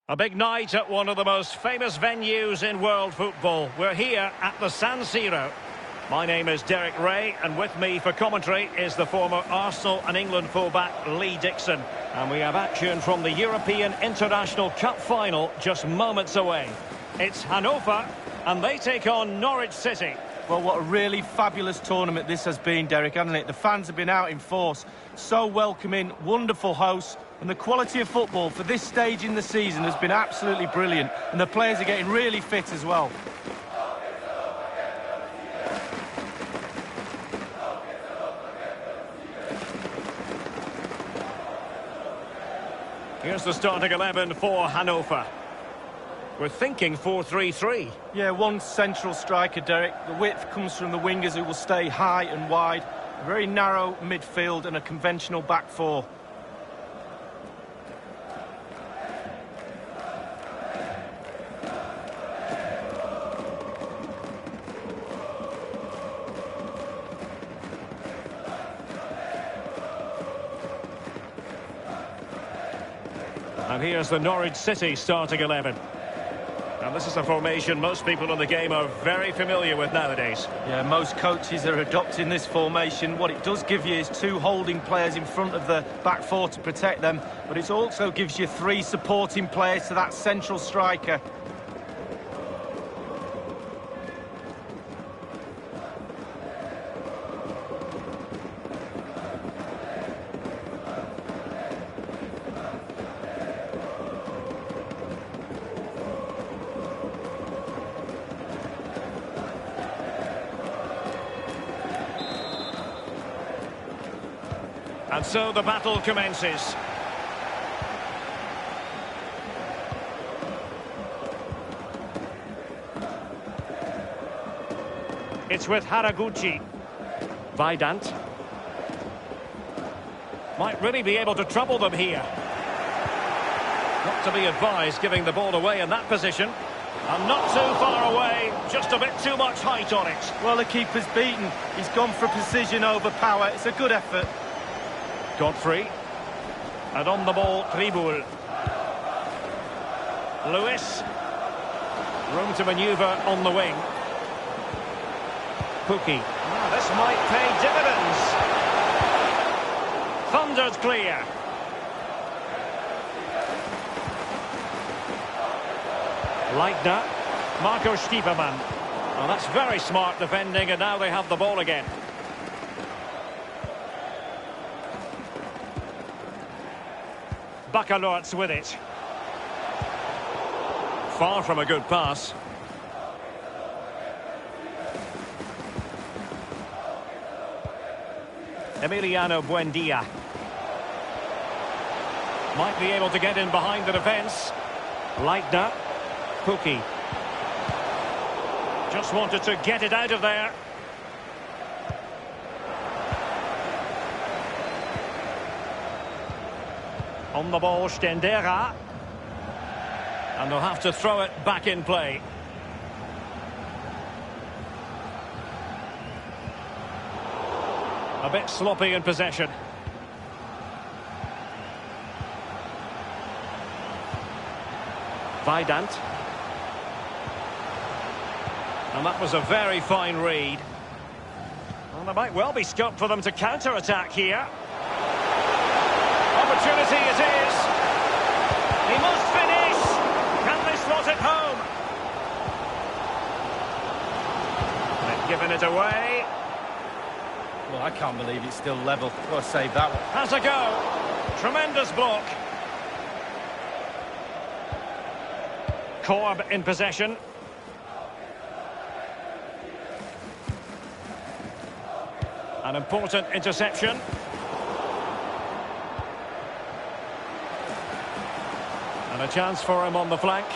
A big night at one of the most famous venues in world football. We're here at the San Siro. My name is Derek Ray, and with me for commentary is the former Arsenal and England fullback Lee Dixon. And we have action from the European International Cup final just moments away. It's Hanover, and they take on Norwich City. Well, what a really fabulous tournament this has been, Derek, hasn't it? The fans have been out in force, so welcoming, wonderful hosts, and the quality of football for this stage in the season has been absolutely brilliant, and the players are getting really fit as well. Here's the starting 11 for Hanover. We're thinking 4-3-3. Yeah, one central striker, Derek. The width comes from the wingers who will stay high and wide. A very narrow midfield and a conventional back four. And here's the Norwich City starting 11. And this is a formation most people in the game are very familiar with nowadays. Yeah, most coaches are adopting this formation. What it does give you is two holding players in front of the back four to protect them, but it also gives you three supporting players to that central striker. And so the battle commences. It's with Haraguchi. Vidant. Might really be able to trouble them here. Not to be advised giving the ball away in that position. And not too far away, just a bit too much height on it. Well, the keeper's beaten. He's gone for precision over power. It's a good effort. Godfrey. And on the ball, Tribul. Lewis. Room to manoeuvre on the wing. Pookie. Oh, this might pay dividends. Thundered clear. Leitner. Marco Stiepermann. Oh, that's very smart defending, and now they have the ball again. Baccalords with it. Far from a good pass. Emiliano Buendia. Might be able to get in behind the defence. Leitner. Pookie. Just wanted to get it out of there. On the ball, Stendera. And they'll have to throw it back in play. A bit sloppy in possession. Vidant. And that was a very fine read. Well, there might well be scope for them to counter-attack here. Opportunity it is. He must finish. Can they slot it home? They've given it away. Well, I can't believe it's still level. Got to save that one. Has a go. Tremendous block. Korb in possession. An important interception. And a chance for him on the flank.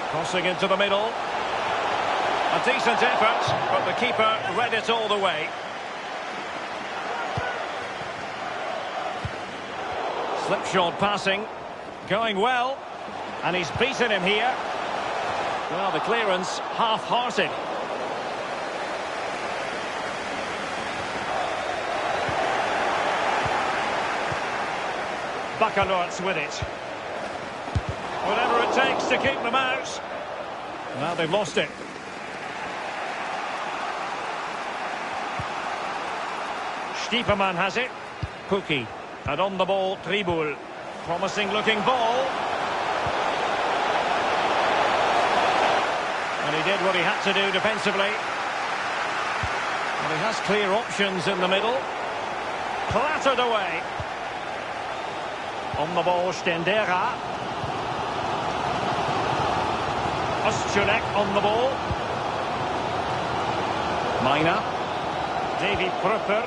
Crossing into the middle. A decent effort, but the keeper read it all the way. Slipshod passing. Going well. And he's beaten him here. Well, the clearance half-hearted. Baccalords with it. Whatever it takes to keep them out. Now they've lost it. Stiepermann has it. Pukki. And on the ball, Tribul. Promising looking ball. And he did what he had to do defensively. And he has clear options in the middle. Clattered away. On the ball, Stendera. Ostjunek on the ball. Mina. Davy Prupper.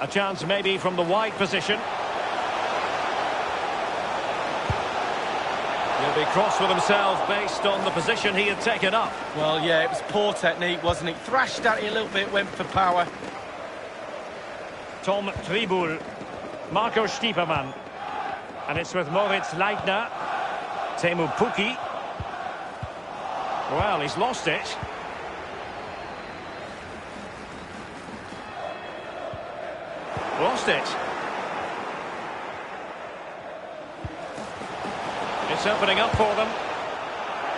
A chance maybe from the wide position. He'll be cross with himself based on the position he had taken up. Well, yeah, it was poor technique, wasn't it? Thrashed at it a little bit, went for power. Tom Tribul. Marco Stiepermann. And it's with Moritz Leitner. Teemu Pukki. Well, he's lost it. Lost it. It's opening up for them.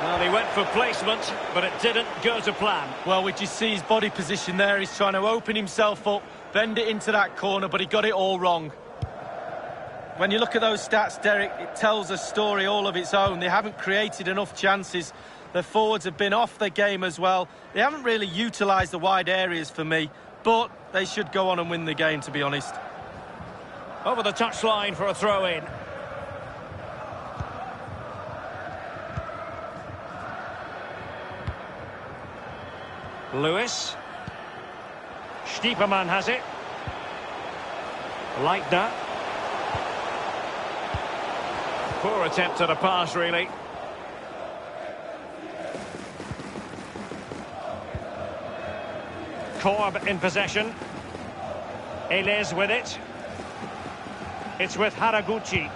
Well, he went for placement, but it didn't go to plan. Well, we just see his body position there. He's trying to open himself up, bend it into that corner, but he got it all wrong. When you look at those stats, Derek, it tells a story all of its own. They haven't created enough chances. Their forwards have been off their game as well. They haven't really utilised the wide areas for me, but they should go on and win the game, to be honest. Over the touchline for a throw-in. Lewis. Stiepermann has it. Leitner. Poor attempt at a pass, really. Korb in possession. Eles with it. It's with Haraguchi.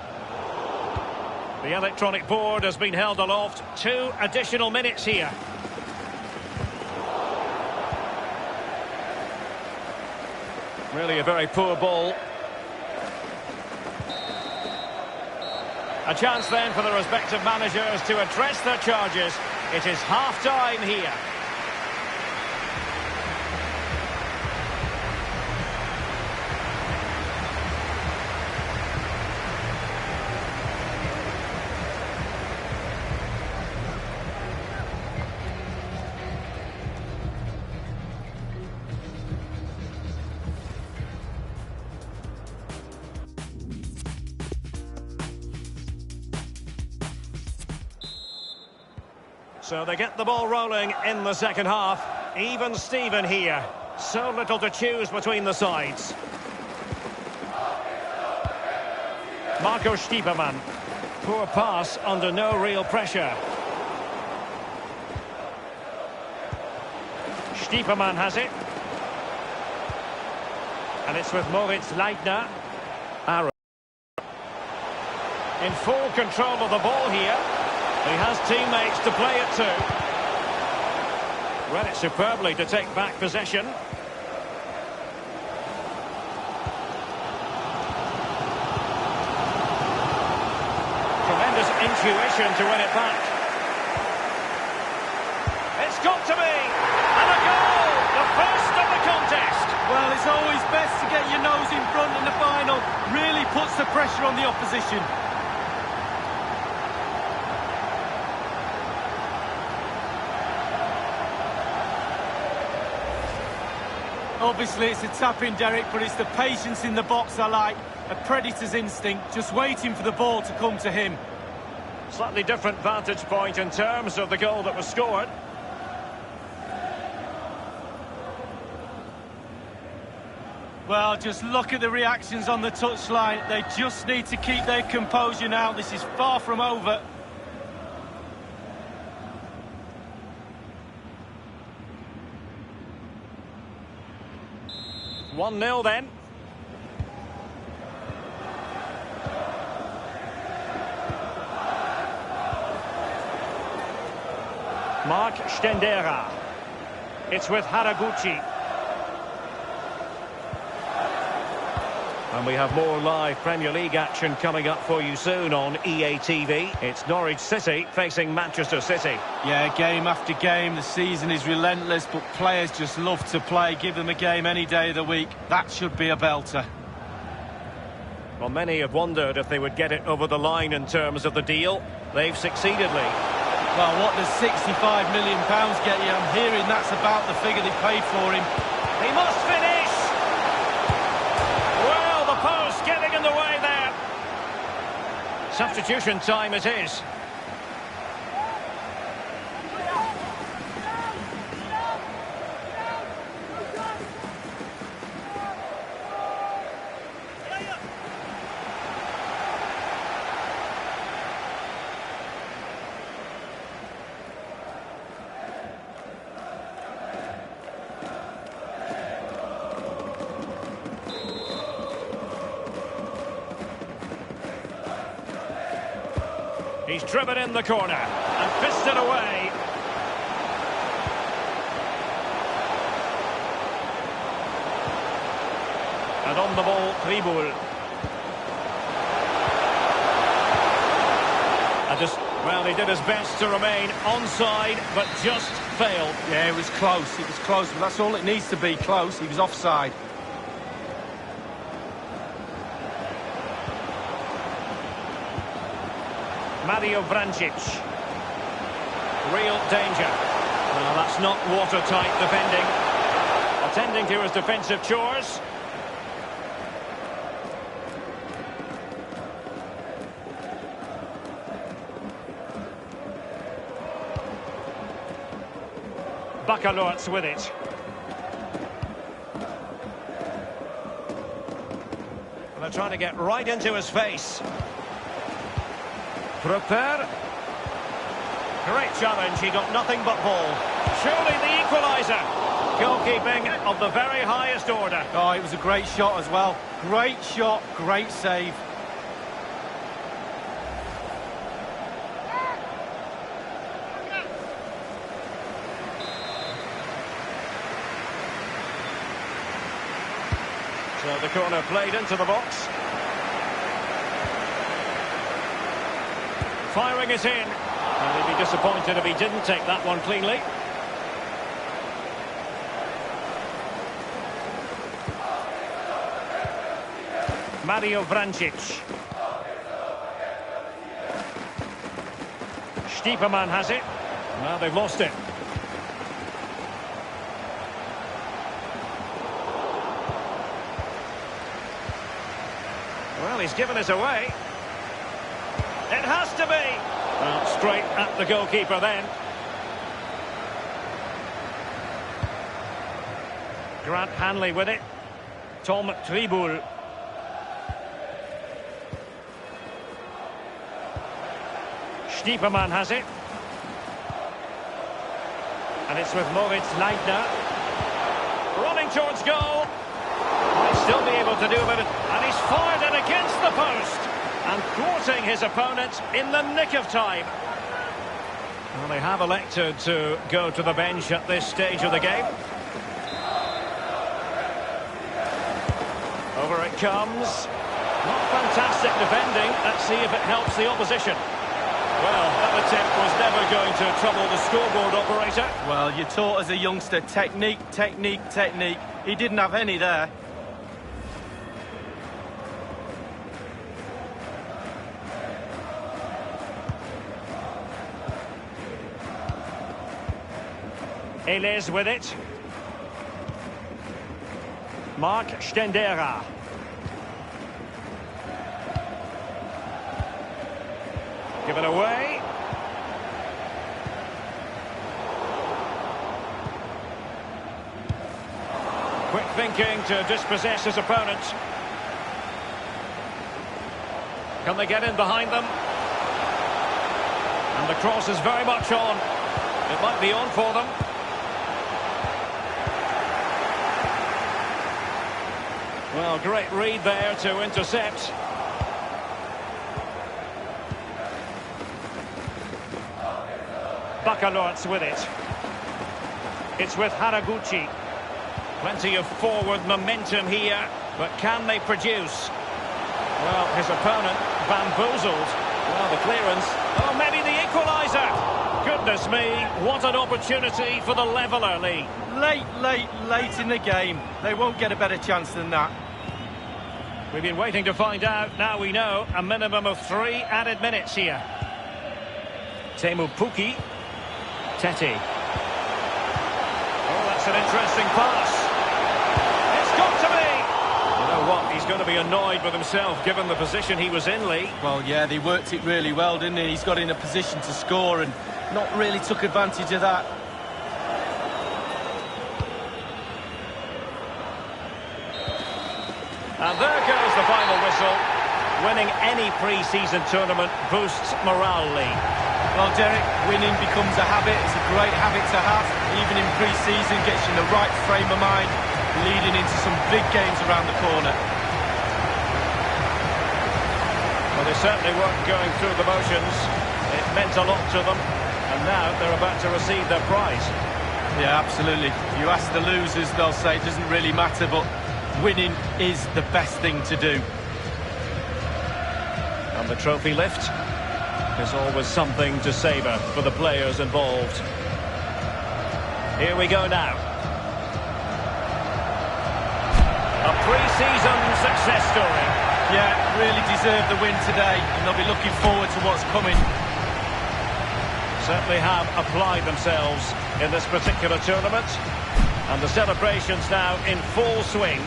The electronic board has been held aloft. 2 additional minutes here. Really a very poor ball. A chance then for the respective managers to address their charges. It is half-time here. So they get the ball rolling in the second half. Even Steven here. So little to choose between the sides. Marco Stiepermann. Poor pass under no real pressure. Stiepermann has it. And it's with Moritz Leitner. Aaron. In full control of the ball here. He has teammates to play it to. Read it superbly to take back possession. Tremendous intuition to win it back. It's got to be! And a goal! The first of the contest! Well, it's always best to get your nose in front in the final. Really puts the pressure on the opposition. Obviously, it's a tap-in, Derek, but it's the patience in the box I like. A predator's instinct, just waiting for the ball to come to him. Slightly different vantage point in terms of the goal that was scored. Well, just look at the reactions on the touchline. They just need to keep their composure now. This is far from over. One-nil then. Mark Stendera. It's with Haraguchi. And we have more live Premier League action coming up for you soon on EA TV. It's Norwich City facing Manchester City. Yeah, game after game, the season is relentless, but players just love to play. Give them a game any day of the week. That should be a belter. Well, many have wondered if they would get it over the line in terms of the deal. They've succeeded, Lee. Well, what does £65 million get you? I'm hearing that's about the figure they paid for him. He must finish! Well, the post getting in the way there. Substitution time it is. He's driven in the corner and fisted away. And on the ball, Tribul. Well, he did his best to remain onside, but just failed. Yeah, it was close, but that's all it needs to be, close. He was offside. Mario Vrancic. Real danger. Well, that's not watertight defending. Attending to his defensive chores. Bakalort's with it. And they're trying to get right into his face. Prepare. Great challenge, he got nothing but ball. Surely the equaliser. Goalkeeping of the very highest order. Oh, it was a great shot as well. Great shot, great save. So the corner played into the box. Firing it in. And he'd be disappointed if he didn't take that one cleanly. Mario Vrancic. Stiepermann has it. Now they've lost it. Well, he's given us away. It has to be. Well, straight at the goalkeeper then. Grant Hanley with it. Tom Tribul. Stiepermann has it. And it's with Moritz Leitner. Running towards goal. Might still be able to do a bit of... And he's fired it against the post. And thwarting his opponent in the nick of time. Well, they have elected to go to the bench at this stage of the game. Over it comes. Not fantastic defending. Let's see if it helps the opposition. Well, that attempt was never going to trouble the scoreboard operator. Well, you're taught as a youngster, technique, technique, technique. He didn't have any there. Eles with it. Mark Stendera. Given away. Quick thinking to dispossess his opponent. Can they get in behind them? And the cross is very much on. It might be on for them. Well, great read there to intercept. Bakalort's with it. It's with Haraguchi. Plenty of forward momentum here. but can they produce? Well, his opponent bamboozled. Well, the clearance. Oh, maybe the equaliser. Goodness me, what an opportunity for the leveller, Lee. Late in the game. They won't get a better chance than that. We've been waiting to find out. Now we know a minimum of 3 added minutes here. Teemu Pukki. Teti. Oh, that's an interesting pass. It's got to be. You know what? He's going to be annoyed with himself given the position he was in, Lee. Well, yeah, they worked it really well, didn't he? He's got in a position to score and not really took advantage of that. And there goes the final whistle. Winning any pre-season tournament boosts morale, Lee. Well, Derek, winning becomes a habit. It's a great habit to have. Even in pre-season, gets you in the right frame of mind, leading into some big games around the corner. Well, they certainly weren't going through the motions. It meant a lot to them. And now they're about to receive their prize. Yeah, absolutely. You ask the losers, they'll say it doesn't really matter, but winning is the best thing to do. And the trophy lift is always something to savour for the players involved. Here we go now. A pre-season success story. Yeah, really deserved the win today, and they'll be looking forward to what's coming. Certainly have applied themselves in this particular tournament. And the celebrations now in full swing.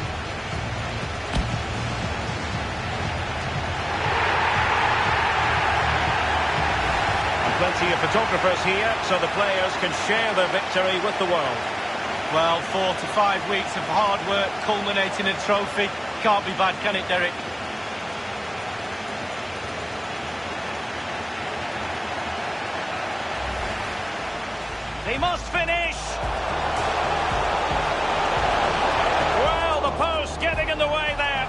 Plenty of photographers here, so the players can share their victory with the world. Well, 4 to 5 weeks of hard work culminating in a trophy. Can't be bad, can it, Derek? He must finish! Well, the post getting in the way there.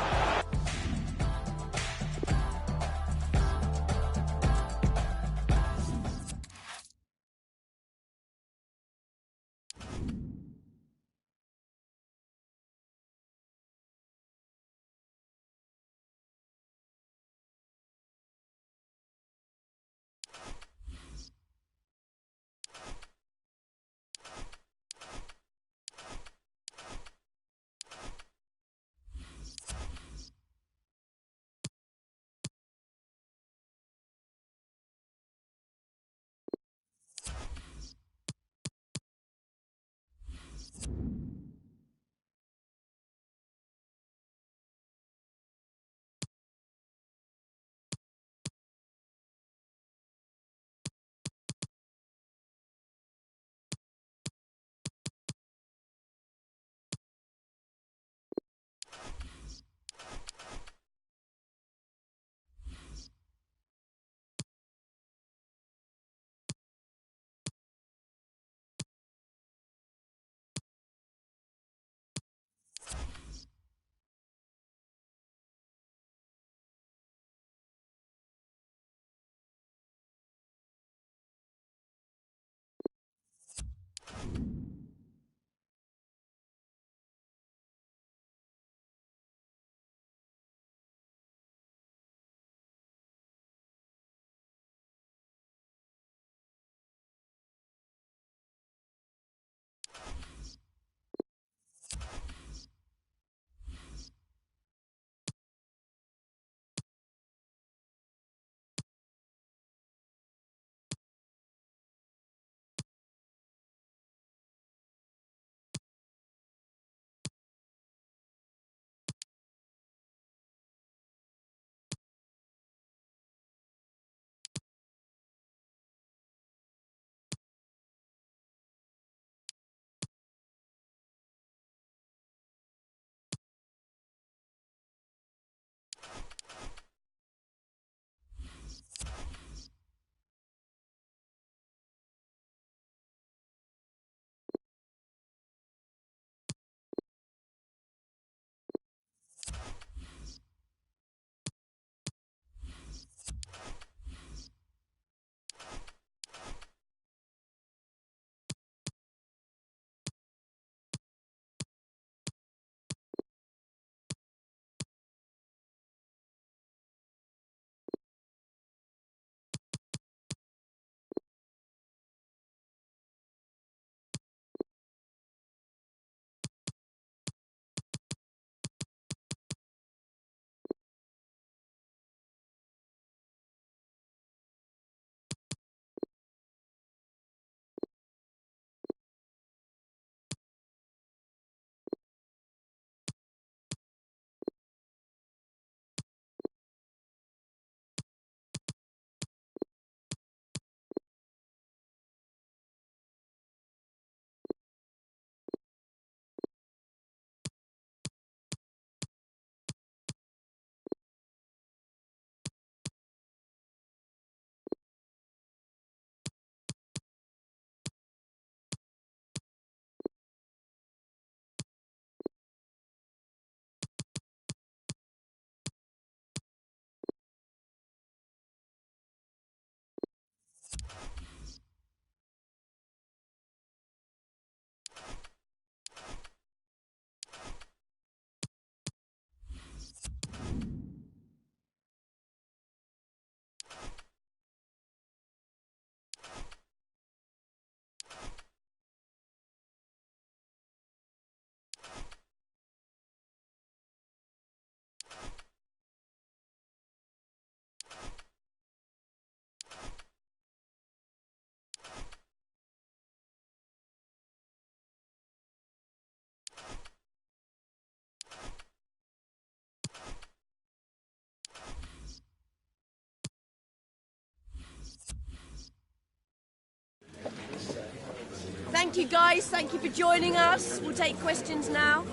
thank you, guys. Thank you for joining us. We'll take questions now.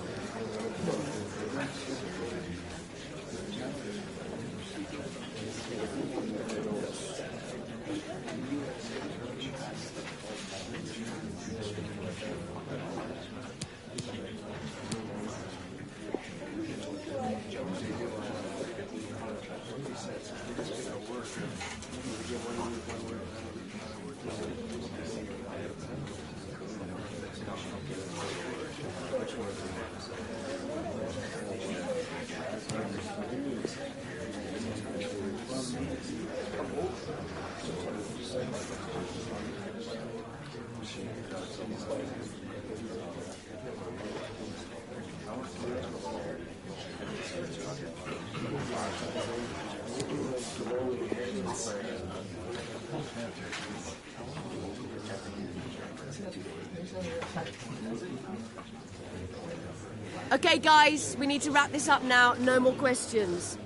Okay, guys, we need to wrap this up now. No more questions.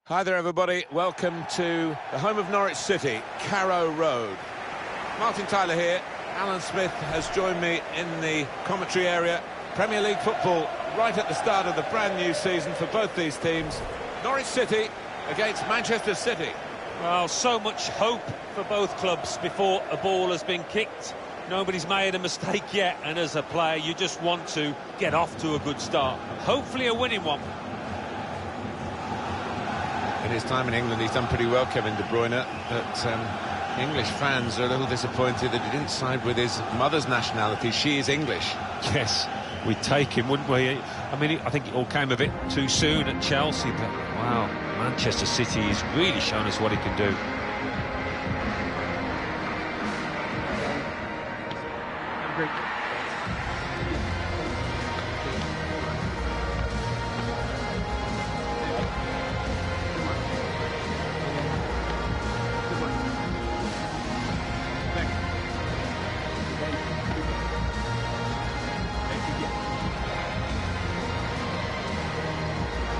Hi there, everybody. Welcome to the home of Norwich City, Carrow Road. Martin Tyler here. Alan Smith has joined me in the commentary area. Premier League football right at the start of the brand new season for both these teams. Norwich City against Manchester City. Well, so much hope for both clubs before a ball has been kicked. Nobody's made a mistake yet, and as a player, you just want to get off to a good start. Hopefully a winning one. In his time in England, he's done pretty well, Kevin De Bruyne, but English fans are a little disappointed that he didn't side with his mother's nationality. She is English. Yes, we'd take him, wouldn't we? I mean, I think it all came a bit too soon at Chelsea, but wow, Manchester City has really shown us what he can do.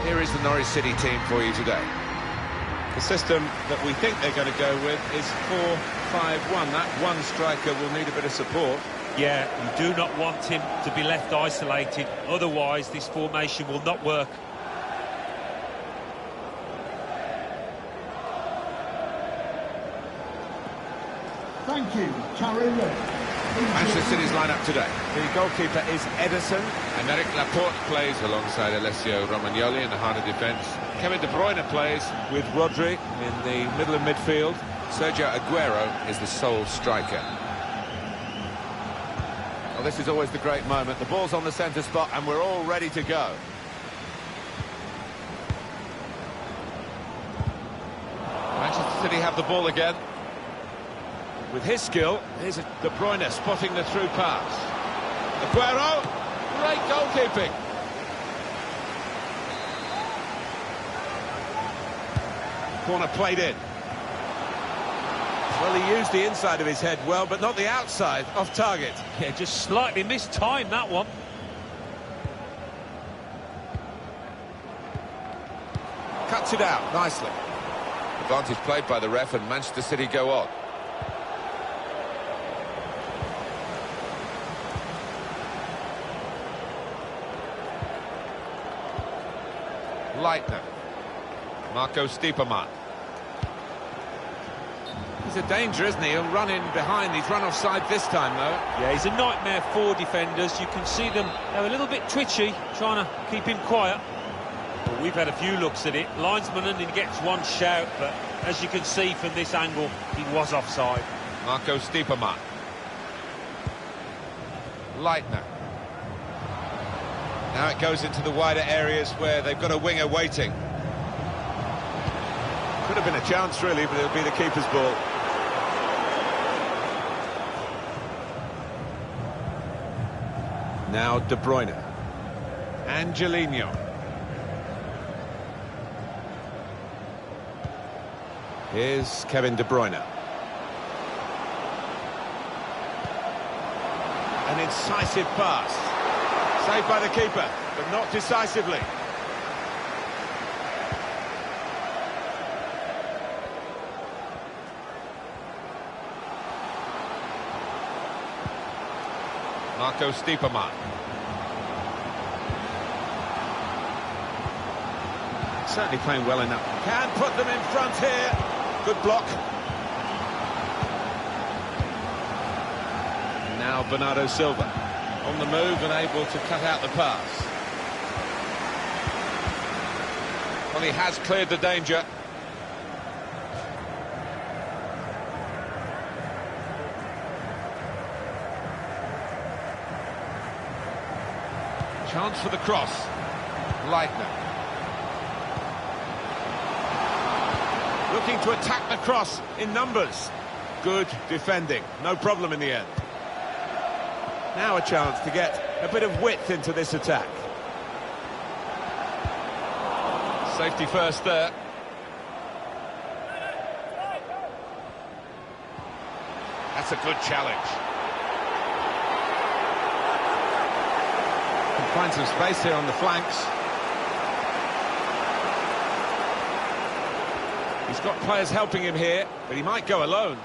Here is the Norwich City team for you today. The system that we think they're going to go with is 4-5-1. That one striker will need a bit of support. Yeah, you do not want him to be left isolated, otherwise this formation will not work. Thank you, Karen. Manchester City's lineup today. The goalkeeper is Ederson, and Eric Laporte plays alongside Alessio Romagnoli in the heart of defence. Kevin De Bruyne plays with Rodri in the middle of midfield. Sergio Aguero is the sole striker. Well, this is always the great moment. The ball's on the centre spot and we're all ready to go. Manchester City have the ball again. With his skill, here's De Bruyne spotting the through pass. Aguero, great goalkeeping. Corner played in. Well, he used the inside of his head well, but not the outside, off target. Yeah, just slightly mistimed that one. cuts it out nicely. Advantage played by the ref, and Manchester City go on. Leitner. Marco Stiepermann. He's a danger, isn't he? He'll run in behind. He's run offside this time, though. Yeah, he's a nightmare for defenders. You can see them, they're a little bit twitchy, trying to keep him quiet. Well, we've had a few looks at it. Linesman only gets one shout, but as you can see from this angle, he was offside. Marco Stiepermann. Leitner. Now it goes into the wider areas where they've got a winger waiting. Could have been a chance, really, but it'll be the keeper's ball. Now De Bruyne. Angelino. Here's Kevin De Bruyne. An incisive pass. Saved by the keeper, but not decisively. Marco Stiepermann. Certainly playing well enough. Can put them in front here. Good block. Now Bernardo Silva. On the move and able to cut out the pass. Well, he has cleared the danger. Chance for the cross. Leitner. Looking to attack the cross in numbers. Good defending. No problem in the end. Now a chance to get a bit of width into this attack. Safety first there. That's a good challenge. Can find some space here on the flanks. He's got players helping him here, but he might go alone.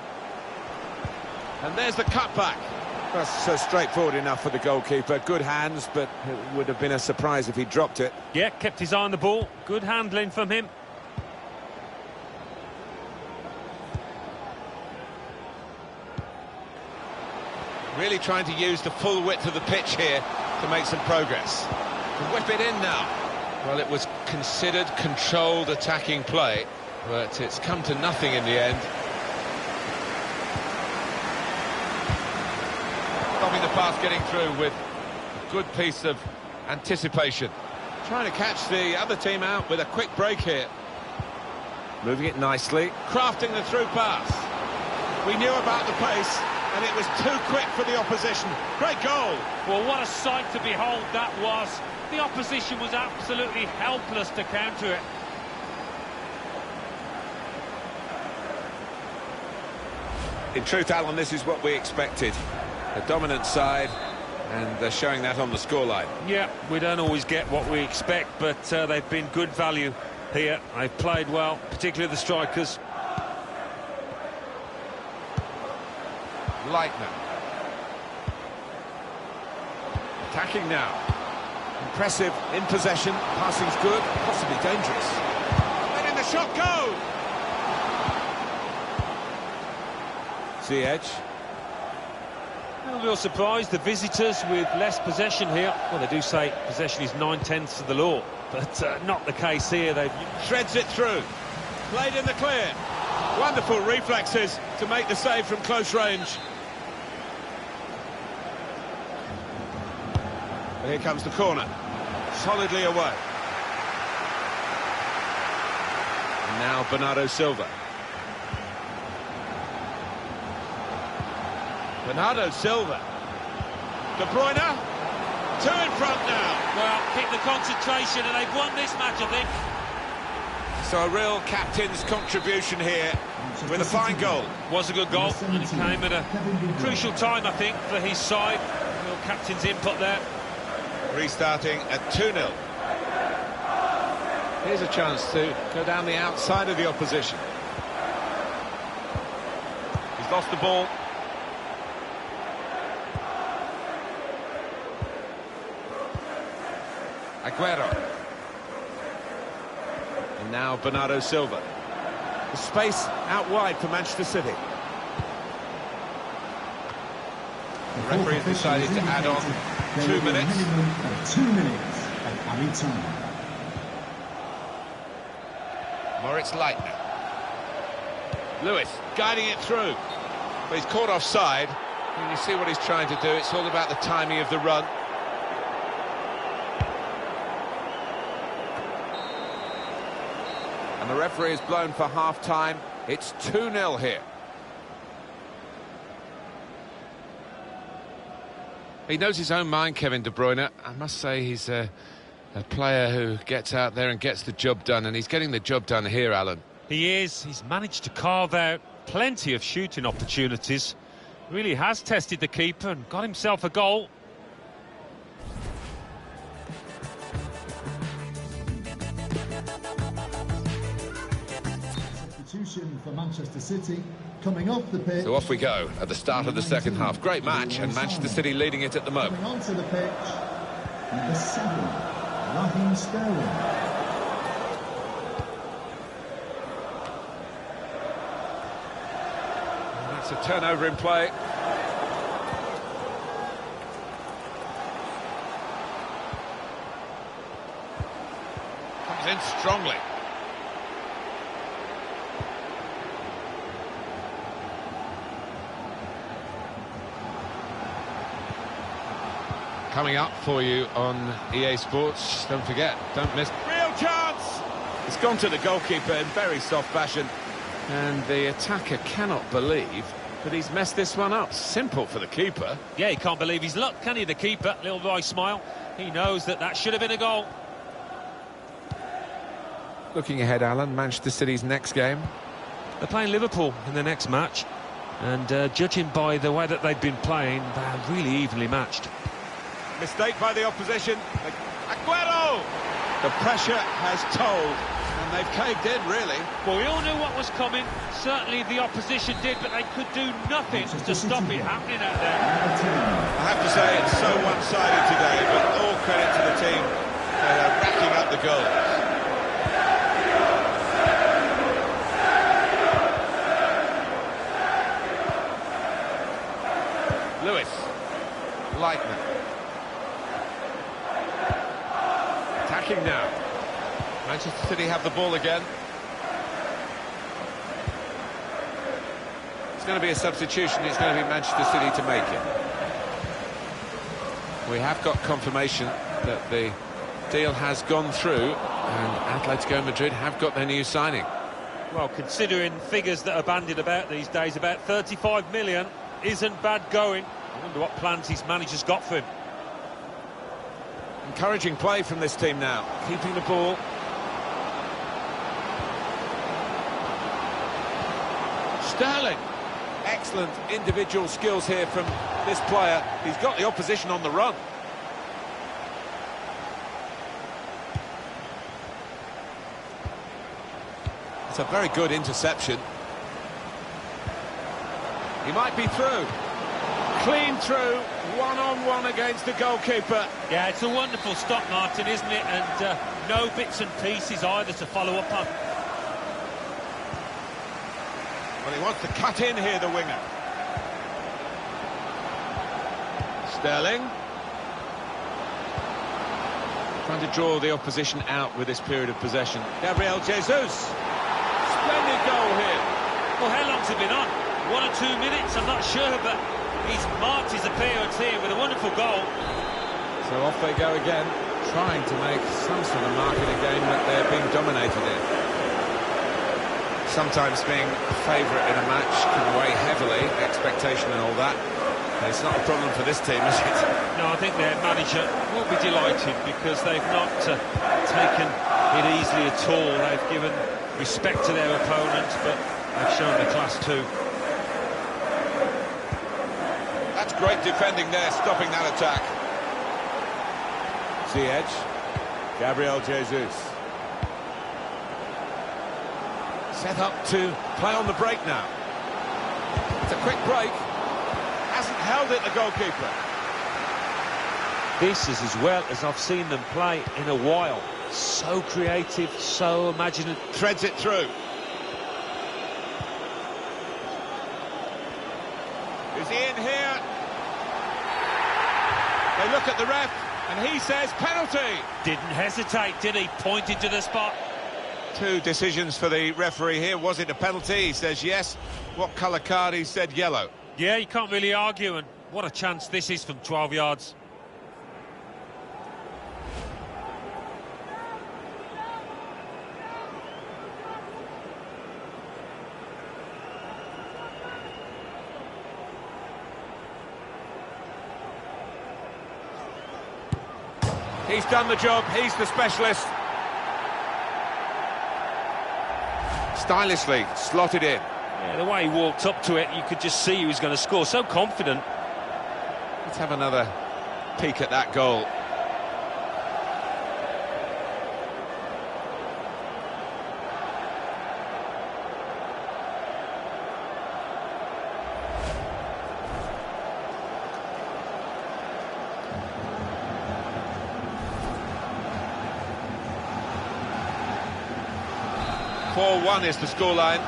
And there's the cutback. That's straightforward enough for the goalkeeper. Good hands, but it would have been a surprise if he dropped it. Yeah, kept his eye on the ball. Good handling from him. Really trying to use the full width of the pitch here to make some progress. Can whip it in now. Well, it was considered controlled attacking play, but it's come to nothing in the end. Stopping the pass getting through with a good piece of anticipation. Trying to catch the other team out with a quick break here. Moving it nicely. Crafting the through pass. We knew about the pace, and it was too quick for the opposition. Great goal. Well, what a sight to behold that was. The opposition was absolutely helpless to counter it. In truth, Alan, this is what we expected. A dominant side, and they're showing that on the scoreline. Yeah, we don't always get what we expect, but they've been good value here. They've played well, particularly the strikers. Leitner. Attacking now. Impressive in possession. Passing's good, possibly dangerous. Letting the shot go! Ziyech. A real surprise, the visitors with less possession here. Well, they do say possession is 9/10 of the law, but not the case here. They've Shreds it through. Played in the clear. Wonderful reflexes to make the save from close range. And here comes the corner. Solidly away. And now Bernardo Silva. Bernardo Silva. De Bruyne. Two in front now. well, keep the concentration, and they've won this match, I think. So a real captain's contribution here with a fine goal. Was a good goal, and it came at a crucial time, I think, for his side. Real captain's input there. Restarting at 2-0. Here's a chance to go down the outside of the opposition. He's lost the ball. Aguero. And now Bernardo Silva. The space out wide for Manchester City. The referee has decided to add on 2 minutes. 2 minutes of added time. Moritz Leitner. Lewis guiding it through. But he's caught offside. And you see what he's trying to do. It's all about the timing of the run. And the referee is blown for half-time. It's 2-0 here. He knows his own mind, Kevin De Bruyne. I must say he's a player who gets out there and gets the job done, and he's getting the job done here, Alan. He is. He's managed to carve out plenty of shooting opportunities. Really has tested the keeper and got himself a goal. Substitution for Manchester City coming off the pitch. So off we go at the start of the second half. Great match, and Manchester City leading it at the moment. Coming onto the pitch, number 7, Raheem Sterling. That's a turnover in play. Comes in strongly. Coming up for you on EA Sports, don't forget, don't miss. Real chance! It's gone to the goalkeeper in very soft fashion. And the attacker cannot believe that he's messed this one up. Simple for the keeper. Yeah, he can't believe his luck, can he, the keeper? Little wry smile. He knows that should have been a goal. Looking ahead, Alan, Manchester City's next game. They're playing Liverpool in the next match. And judging by the way that they've been playing, they're really evenly matched. Mistake by the opposition. Aguero! The pressure has told, and they've caved in, really. Well, we all knew what was coming. Certainly the opposition did, but they could do nothing to stop it happening out there. I have to say, it's so one-sided today, but all credit to the team. They are racking up the goals. Lewis. Leitner. Attacking now. Manchester City have the ball again. It's going to be a substitution. It's going to be Manchester City to make it. We have got confirmation that the deal has gone through, and Atletico Madrid have got their new signing. Well, considering figures that are bandied about these days, about 35 million isn't bad going. I wonder what plans his manager's got for him. Encouraging play from this team now, keeping the ball. Sterling. Excellent individual skills here from this player. He's got the opposition on the run. It's a very good interception. He might be through. Clean through, one-on-one against the goalkeeper. Yeah, it's a wonderful stop, Martin, isn't it? And no bits and pieces either to follow up on. Well, he wants to cut in here, the winger. Sterling. Trying to draw the opposition out with this period of possession. Gabriel Jesus. Splendid goal here. Well, how long's it been on? 1 or 2 minutes, I'm not sure, but he's marked his appearance here with a wonderful goal. So off they go again, trying to make some sort of mark in a game that they're being dominated in. Sometimes being a favourite in a match can weigh heavily, expectation and all that. It's not a problem for this team, is it? No, I think their manager will be delighted because they've not taken it easily at all. They've given respect to their opponents, but they've shown the class too. That's great defending there, stopping that attack. Ziyech. Gabriel Jesus. Set up to play on the break now. It's a quick break. Hasn't held it, the goalkeeper. This is as well as I've seen them play in a while. So creative, so imaginative. Threads it through. Is he in here? They look at the ref, and he says penalty. Didn't hesitate, did he? Pointed to the spot. Two decisions for the referee here. Was it a penalty? He says yes. What colour card? He said yellow. Yeah, you can't really argue, and what a chance this is from 12 yards. He's done the job. He's the specialist. Stylishly slotted in. Yeah, the way he walked up to it, you could just see he was going to score. So confident. Let's have another peek at that goal. .4-1 is the scoreline.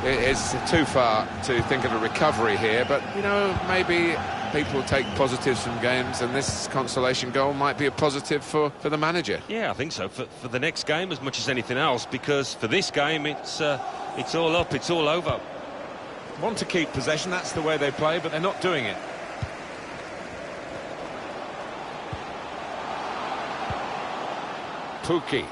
It's too far to think of a recovery here, but, you know, maybe people take positives from games, and this consolation goal might be a positive for the manager. Yeah, I think so, for the next game as much as anything else, because for this game, it's all up, it's all over. Want to keep possession, that's the way they play, but they're not doing it. Pukki.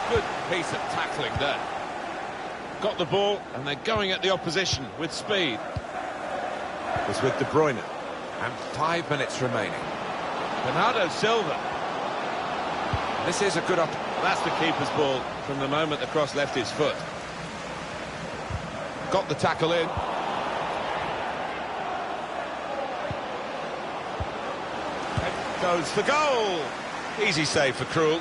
Good piece of tackling there. Got the ball, and they're going at the opposition with speed. It's with De Bruyne, and 5 minutes remaining. Bernardo Silva. This is a good up. That's the keeper's ball from the moment the cross left his foot. Got the tackle in. And goes for goal. Easy save for Krul.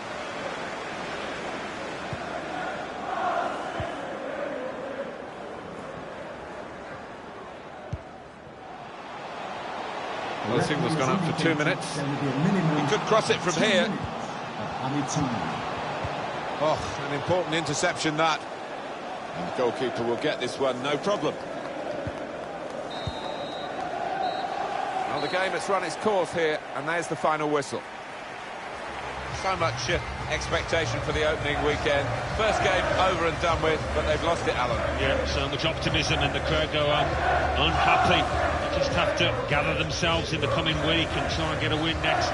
Well, the signal's gone up for 2 minutes. He could cross it from here. Oh, an important interception that. And the goalkeeper will get this one, no problem. Well, the game has run its course here, and there's the final whistle. So much expectation for the opening weekend. First game over and done with, but they've lost it, Alan. Yeah, so much optimism, and the crowd go on unhappy. They just have to gather themselves in the coming week and try and get a win next.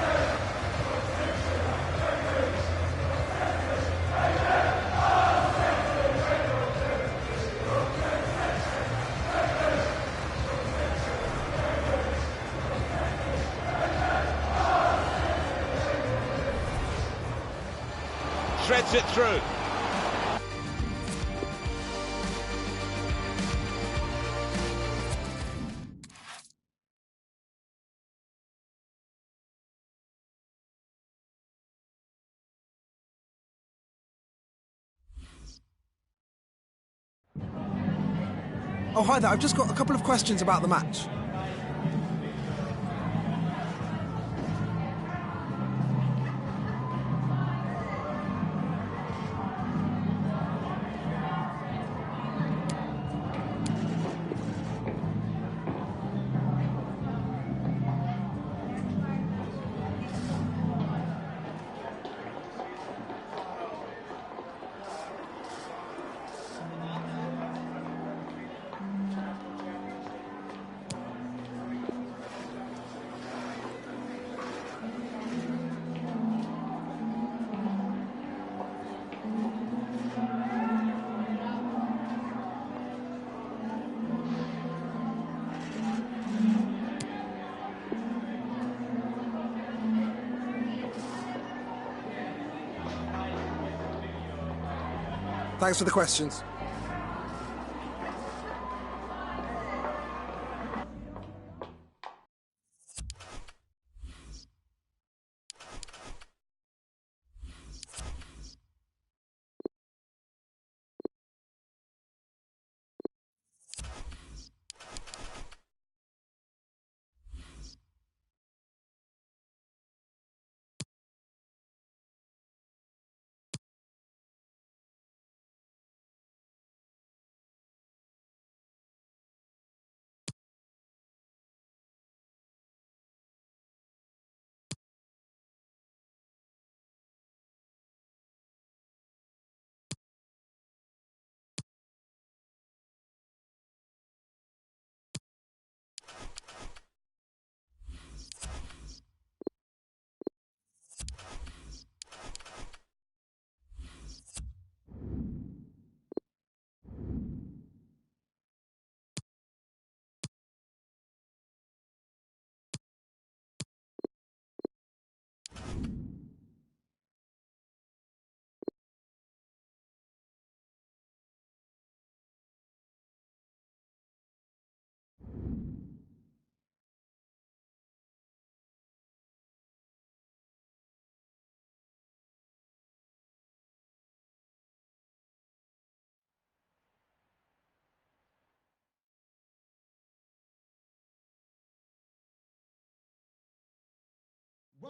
Threads it through. Oh, hi there. I've just got a couple of questions about the match. Thanks for the questions.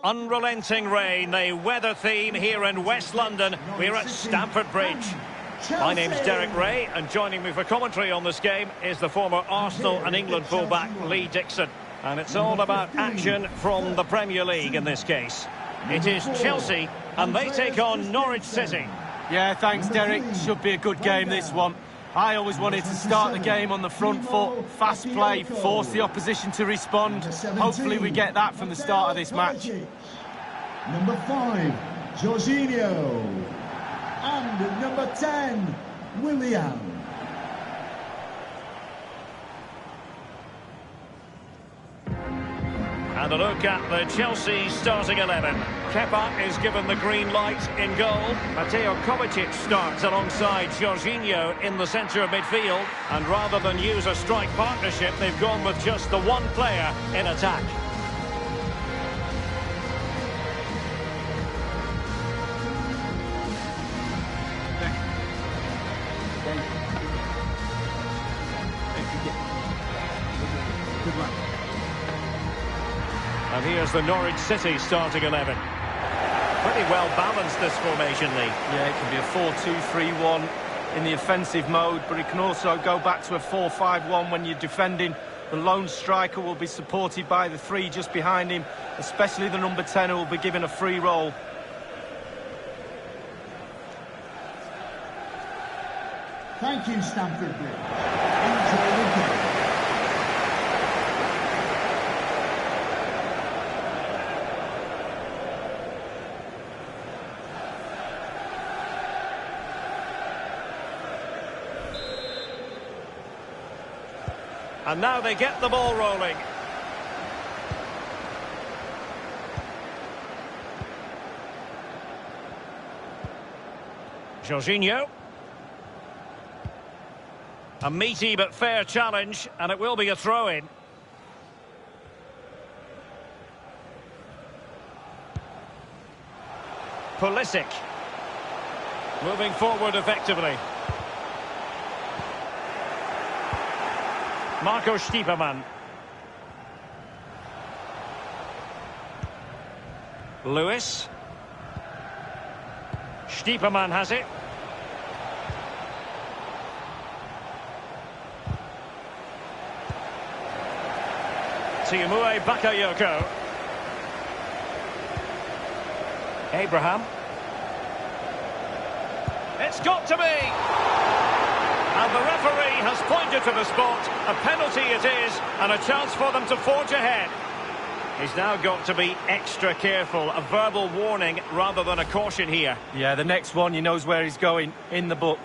Unrelenting rain, the weather theme here in West London. We're at Stamford Bridge. My name's Derek Ray, and joining me for commentary on this game is the former Arsenal and England fullback Lee Dixon. And it's all about action from the Premier League in this case. It is Chelsea, and they take on Norwich City. Yeah, thanks, Derek. Should be a good game, this one. I always wanted to start the game on the front foot, fast play, force the opposition to respond. Hopefully we get that from the start of this match. Number 5, Jorginho. And number 10, Willian. And a look at the Chelsea starting 11. Kepa is given the green light in goal. Mateo Kovacic starts alongside Jorginho in the centre of midfield. And rather than use a strike partnership, they've gone with just the one player in attack. And here's the Norwich City starting 11. Pretty well balanced, this formation, Lee. Yeah, it can be a 4-2-3-1 in the offensive mode, but it can also go back to a 4-5-1 when you're defending. The lone striker will be supported by the three just behind him, especially the number 10 who will be given a free role. Thank you, Stamford Bridge. Enjoy the game. And now they get the ball rolling. Jorginho. A meaty but fair challenge, and it will be a throw-in. Pulisic. Moving forward effectively. Marco Stiepermann. Lewis. Stiepermann has it. Tiamue Bakayoko. Abraham. It's got to be! And the referee has pointed to the spot. A penalty it is, and a chance for them to forge ahead. He's now got to be extra careful. A verbal warning rather than a caution here. Yeah, the next one, he knows where he's going, in the book.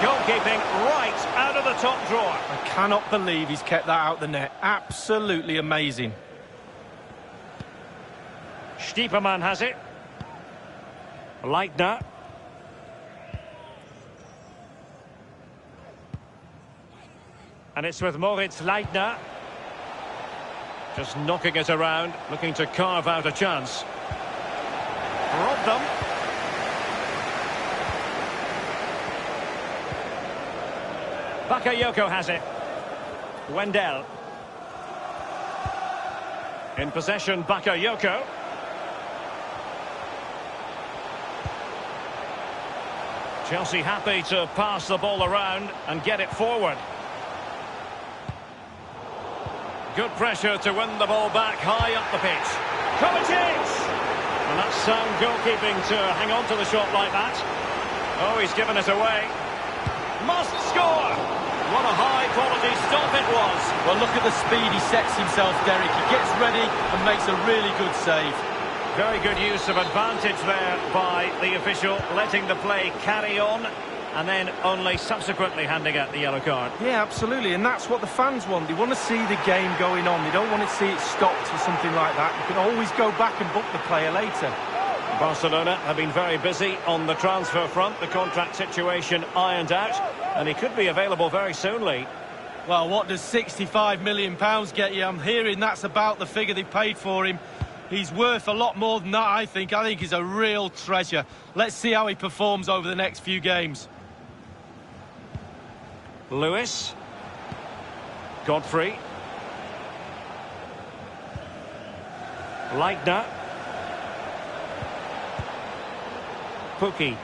Goalkeeping right out of the top drawer. I cannot believe he's kept that out the net. Absolutely amazing. Stiepermann has it. Leitner. And it's with Moritz Leitner. Just knocking it around, looking to carve out a chance. Robbed them. Bakayoko has it. Wendell. In possession, Bakayoko. Chelsea happy to pass the ball around and get it forward. Good pressure to win the ball back high up the pitch. Kovacic! And that's sound goalkeeping to hang on to the shot like that. Oh, he's given it away. Must score! What a high-quality stop it was. Well, look at the speed he sets himself, Derek. He gets ready and makes a really good save. Very good use of advantage there by the official, letting the play carry on and then only subsequently handing out the yellow card. Yeah, absolutely, and that's what the fans want. They want to see the game going on. They don't want to see it stopped or something like that. You can always go back and book the player later. Barcelona have been very busy on the transfer front. The contract situation ironed out, and he could be available very soon, Lee. Well, what does £65 million get you? I'm hearing that's about the figure they paid for him. He's worth a lot more than that, I think. I think he's a real treasure. Let's see how he performs over the next few games. Lewis. Godfrey. Leitner. Pukki.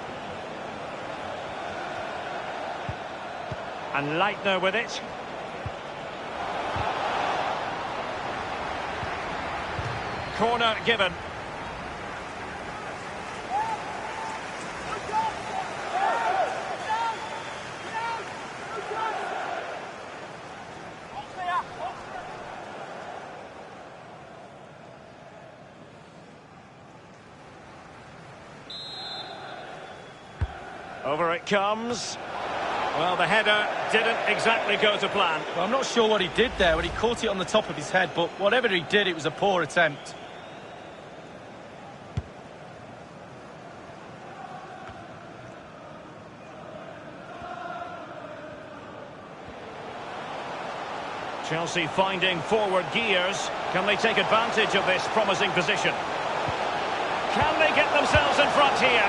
And Leitner with it. Corner given. Over it comes. Well, the header didn't exactly go to plan. Well, I'm not sure what he did there when he caught it on the top of his head, but whatever he did, it was a poor attempt. Chelsea finding forward gears. Can they take advantage of this promising position? Can they get themselves in front here?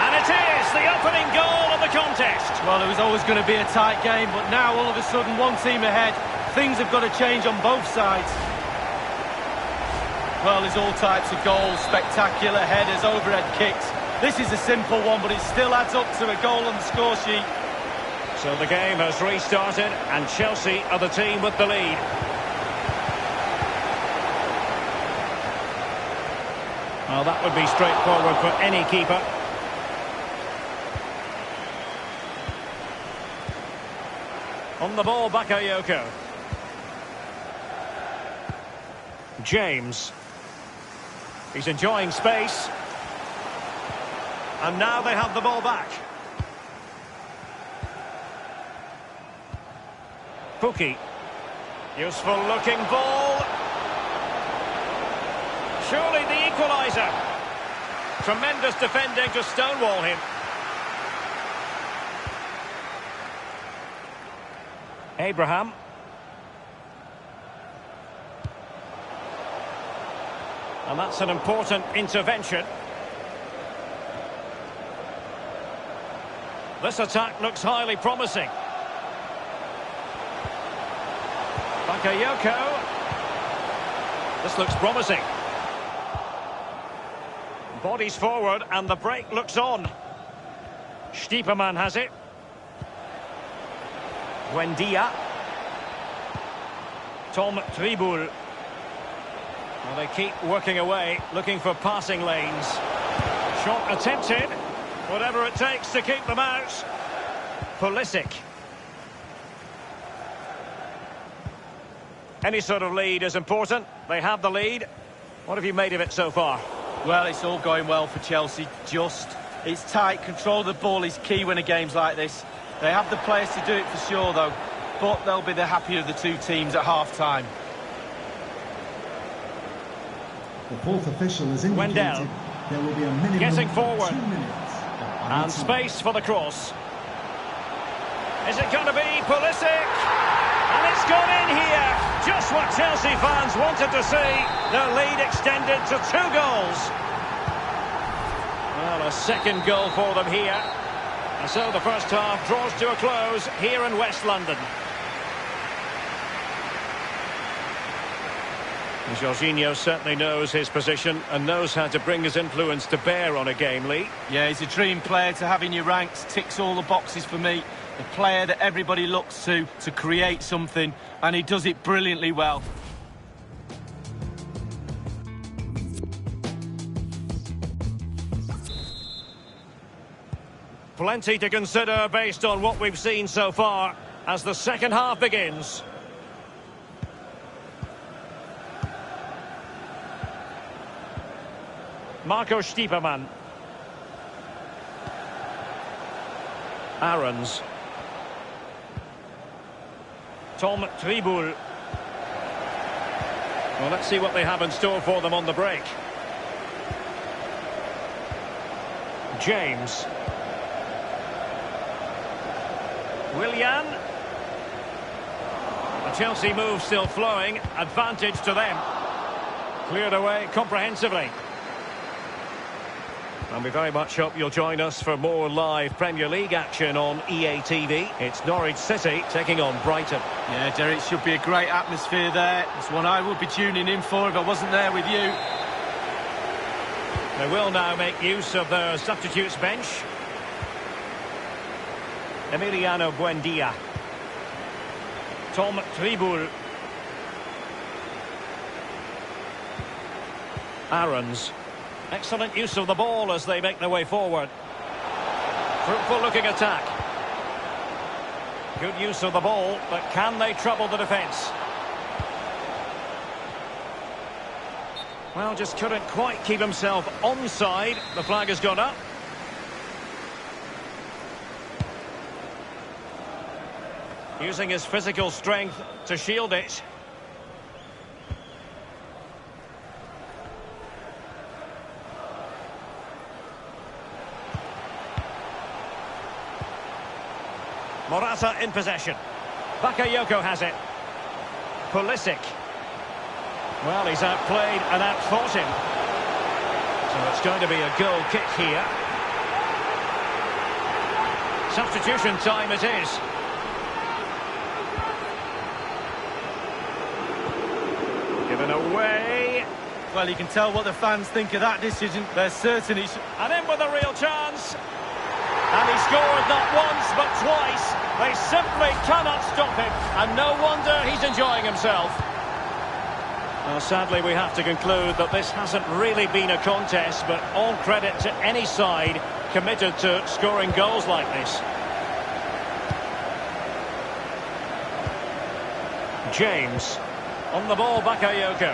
And it is the opening goal of the contest. Well, it was always going to be a tight game, but now all of a sudden one team ahead. Things have got to change on both sides. Well, there's all types of goals, spectacular headers, overhead kicks. This is a simple one, but it still adds up to a goal on the score sheet. So the game has restarted, and Chelsea are the team with the lead. Well, that would be straightforward for any keeper. On the ball, Bakayoko. James. He's enjoying space. And now they have the ball back. Pukki. Useful looking ball. Surely the equaliser. Tremendous defending to stonewall him. Abraham. And that's an important intervention. This attack looks highly promising. Bakayoko. This looks promising. Bodies forward and the break looks on. Stiepermann has it. Buendia. Tom Tribul. Well, they keep working away, looking for passing lanes. Shot attempted. Whatever it takes to keep them out. Pulisic. Any sort of lead is important. They have the lead. What have you made of it so far? Well, it's all going well for Chelsea. It's tight. Control of the ball is key when a game's like this. They have the players to do it for sure, though. But they'll be the happier of the two teams at half-time. The fourth official has indicated Wendell. there will be a minimum Getting forward. of 2 minutes. And space for the cross. Is it going to be Pulisic? And it's gone in here. Just what Chelsea fans wanted to see. Their lead extended to 2 goals. Well, a second goal for them here. And so the first half draws to a close here in West London. Jorginho certainly knows his position and knows how to bring his influence to bear on a game, Lee. Yeah, he's a dream player to have in your ranks, ticks all the boxes for me. The player that everybody looks to create something, and he does it brilliantly well. Plenty to consider based on what we've seen so far as the second half begins. Marco Stiepermann. Aarons. Tom Tribul. Well, let's see what they have in store for them on the break. James. Willian. The Chelsea move still flowing. Advantage to them. Cleared away comprehensively. And we very much hope you'll join us for more live Premier League action on EA TV. It's Norwich City taking on Brighton. Yeah, Derek, should be a great atmosphere there. It's one I would be tuning in for if I wasn't there with you. They will now make use of their substitutes bench. Emiliano Buendia. Tom Tribul. Aarons. Excellent use of the ball as they make their way forward. Fruitful looking attack. Good use of the ball, but can they trouble the defence? Well, just couldn't quite keep himself onside. The flag has gone up. Using his physical strength to shield it. Morata in possession. Bakayoko has it. Pulisic. Well, he's outplayed and outfought him. So it's going to be a goal kick here. Substitution time it is. Given away. Well, you can tell what the fans think of that decision. They're certain he's... And in with a real chance. And he scored not once but twice. They simply cannot stop him. And no wonder he's enjoying himself. Well, sadly, we have to conclude that this hasn't really been a contest, but all credit to any side committed to scoring goals like this. James. On the ball, Bakayoko.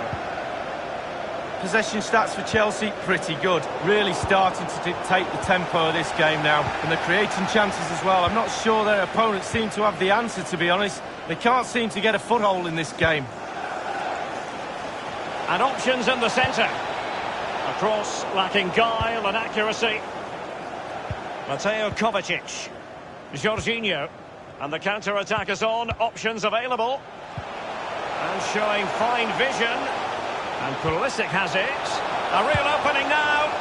Possession stats for Chelsea, pretty good. Really starting to dictate the tempo of this game now. And they're creating chances as well. I'm not sure their opponents seem to have the answer, to be honest. They can't seem to get a foothold in this game. And options in the centre. A cross lacking guile and accuracy. Mateo Kovacic. Jorginho. And the counter-attack is on. Options available. And showing fine vision. And Pulisic has it. A real opening now.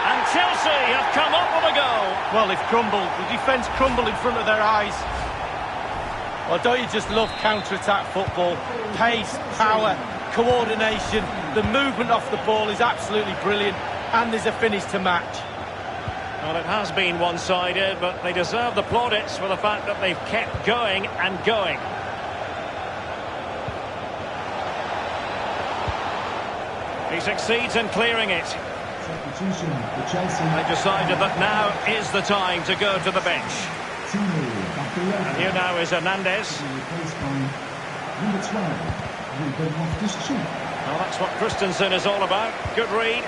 And Chelsea have come up with a goal. Well, they've crumbled. The defence crumbled in front of their eyes. Well, don't you just love counter-attack football? Pace, power, coordination. The movement off the ball is absolutely brilliant. And there's a finish to match. Well, it has been one-sided, but they deserve the plaudits for the fact that they've kept going and going. He succeeds in clearing it. Substitution for Chelsea. They decided that now is the time to go to the bench. And here now is Hernandez. Replaced by number 12, Ruben Loftus-Cheek. Well, that's what Christensen is all about. Good read.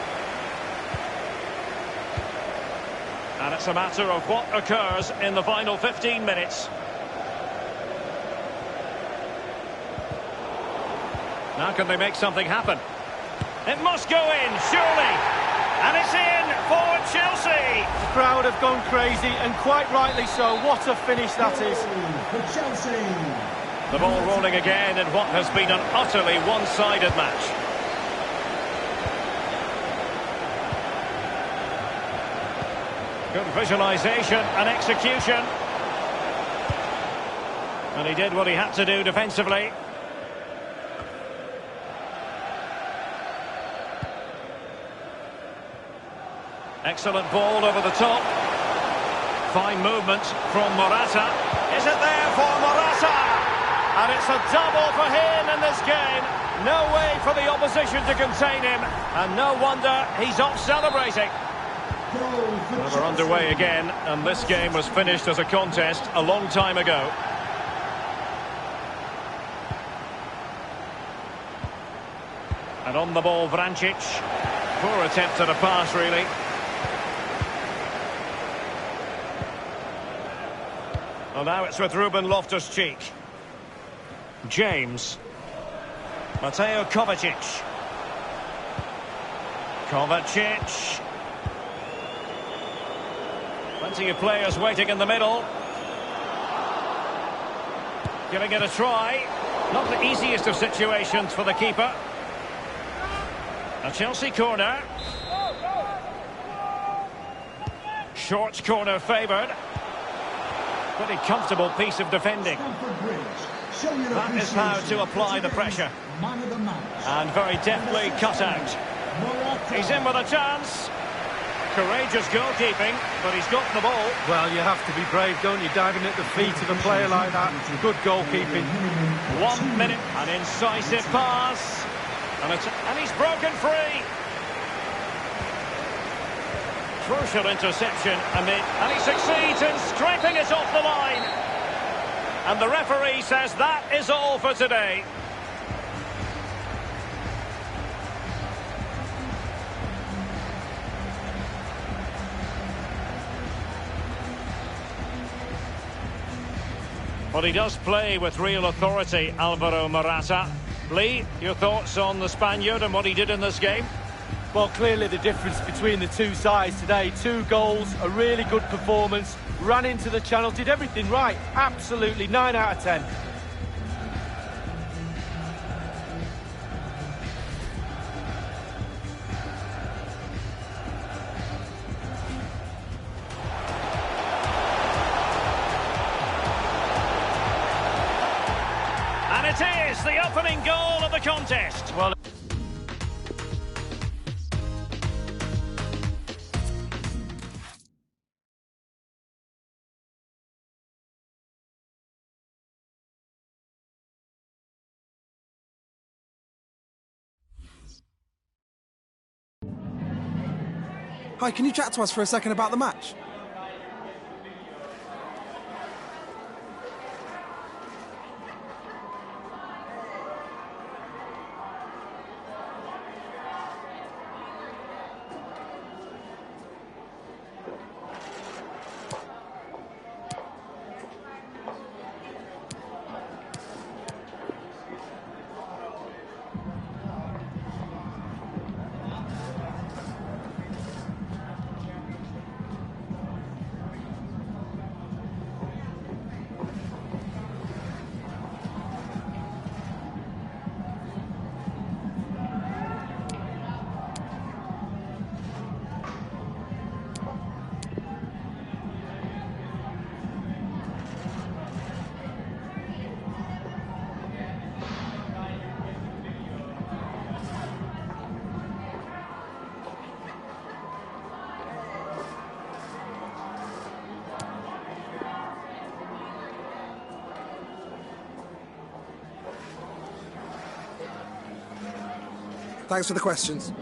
And it's a matter of what occurs in the final 15 minutes. Now can they make something happen? It must go in, surely. And it's in for Chelsea. The crowd have gone crazy, and quite rightly so. What a finish that is. For Chelsea. The ball rolling again in what has been an utterly one-sided match. Good visualisation and execution. And he did what he had to do defensively. Excellent ball over the top. Fine movement from Morata. Is it there for Morata? And it's a double for him in this game. No way for the opposition to contain him. And no wonder he's off celebrating. Well, we're underway again, and this game was finished as a contest a long time ago. And on the ball, Vrancic. Poor attempt at a pass, really. Well, now it's with Ruben Loftus-Cheek. James. Mateo Kovacic. Kovacic. Plenty of players waiting in the middle. Giving it a try. Not the easiest of situations for the keeper. A Chelsea corner. Short corner favoured. Pretty comfortable piece of defending. That is how to apply the pressure. And very deftly cut out. He's in with a chance. Courageous goalkeeping, but he's got the ball. Well, you have to be brave, don't you, diving at the feet of a player like that. Good goalkeeping. 1 minute, an incisive pass. And he's broken free. Crucial interception, and he succeeds in scraping it off the line. And the referee says that is all for today. Well, he does play with real authority, Alvaro Morata. Lee, your thoughts on the Spaniard and what he did in this game? Well, clearly the difference between the two sides today. 2 goals, a really good performance, ran into the channel, did everything right. Absolutely, 9 out of 10. And it is the opening goal of the contest. Well, Hi, can you chat to us for a second about the match? Thanks for the questions.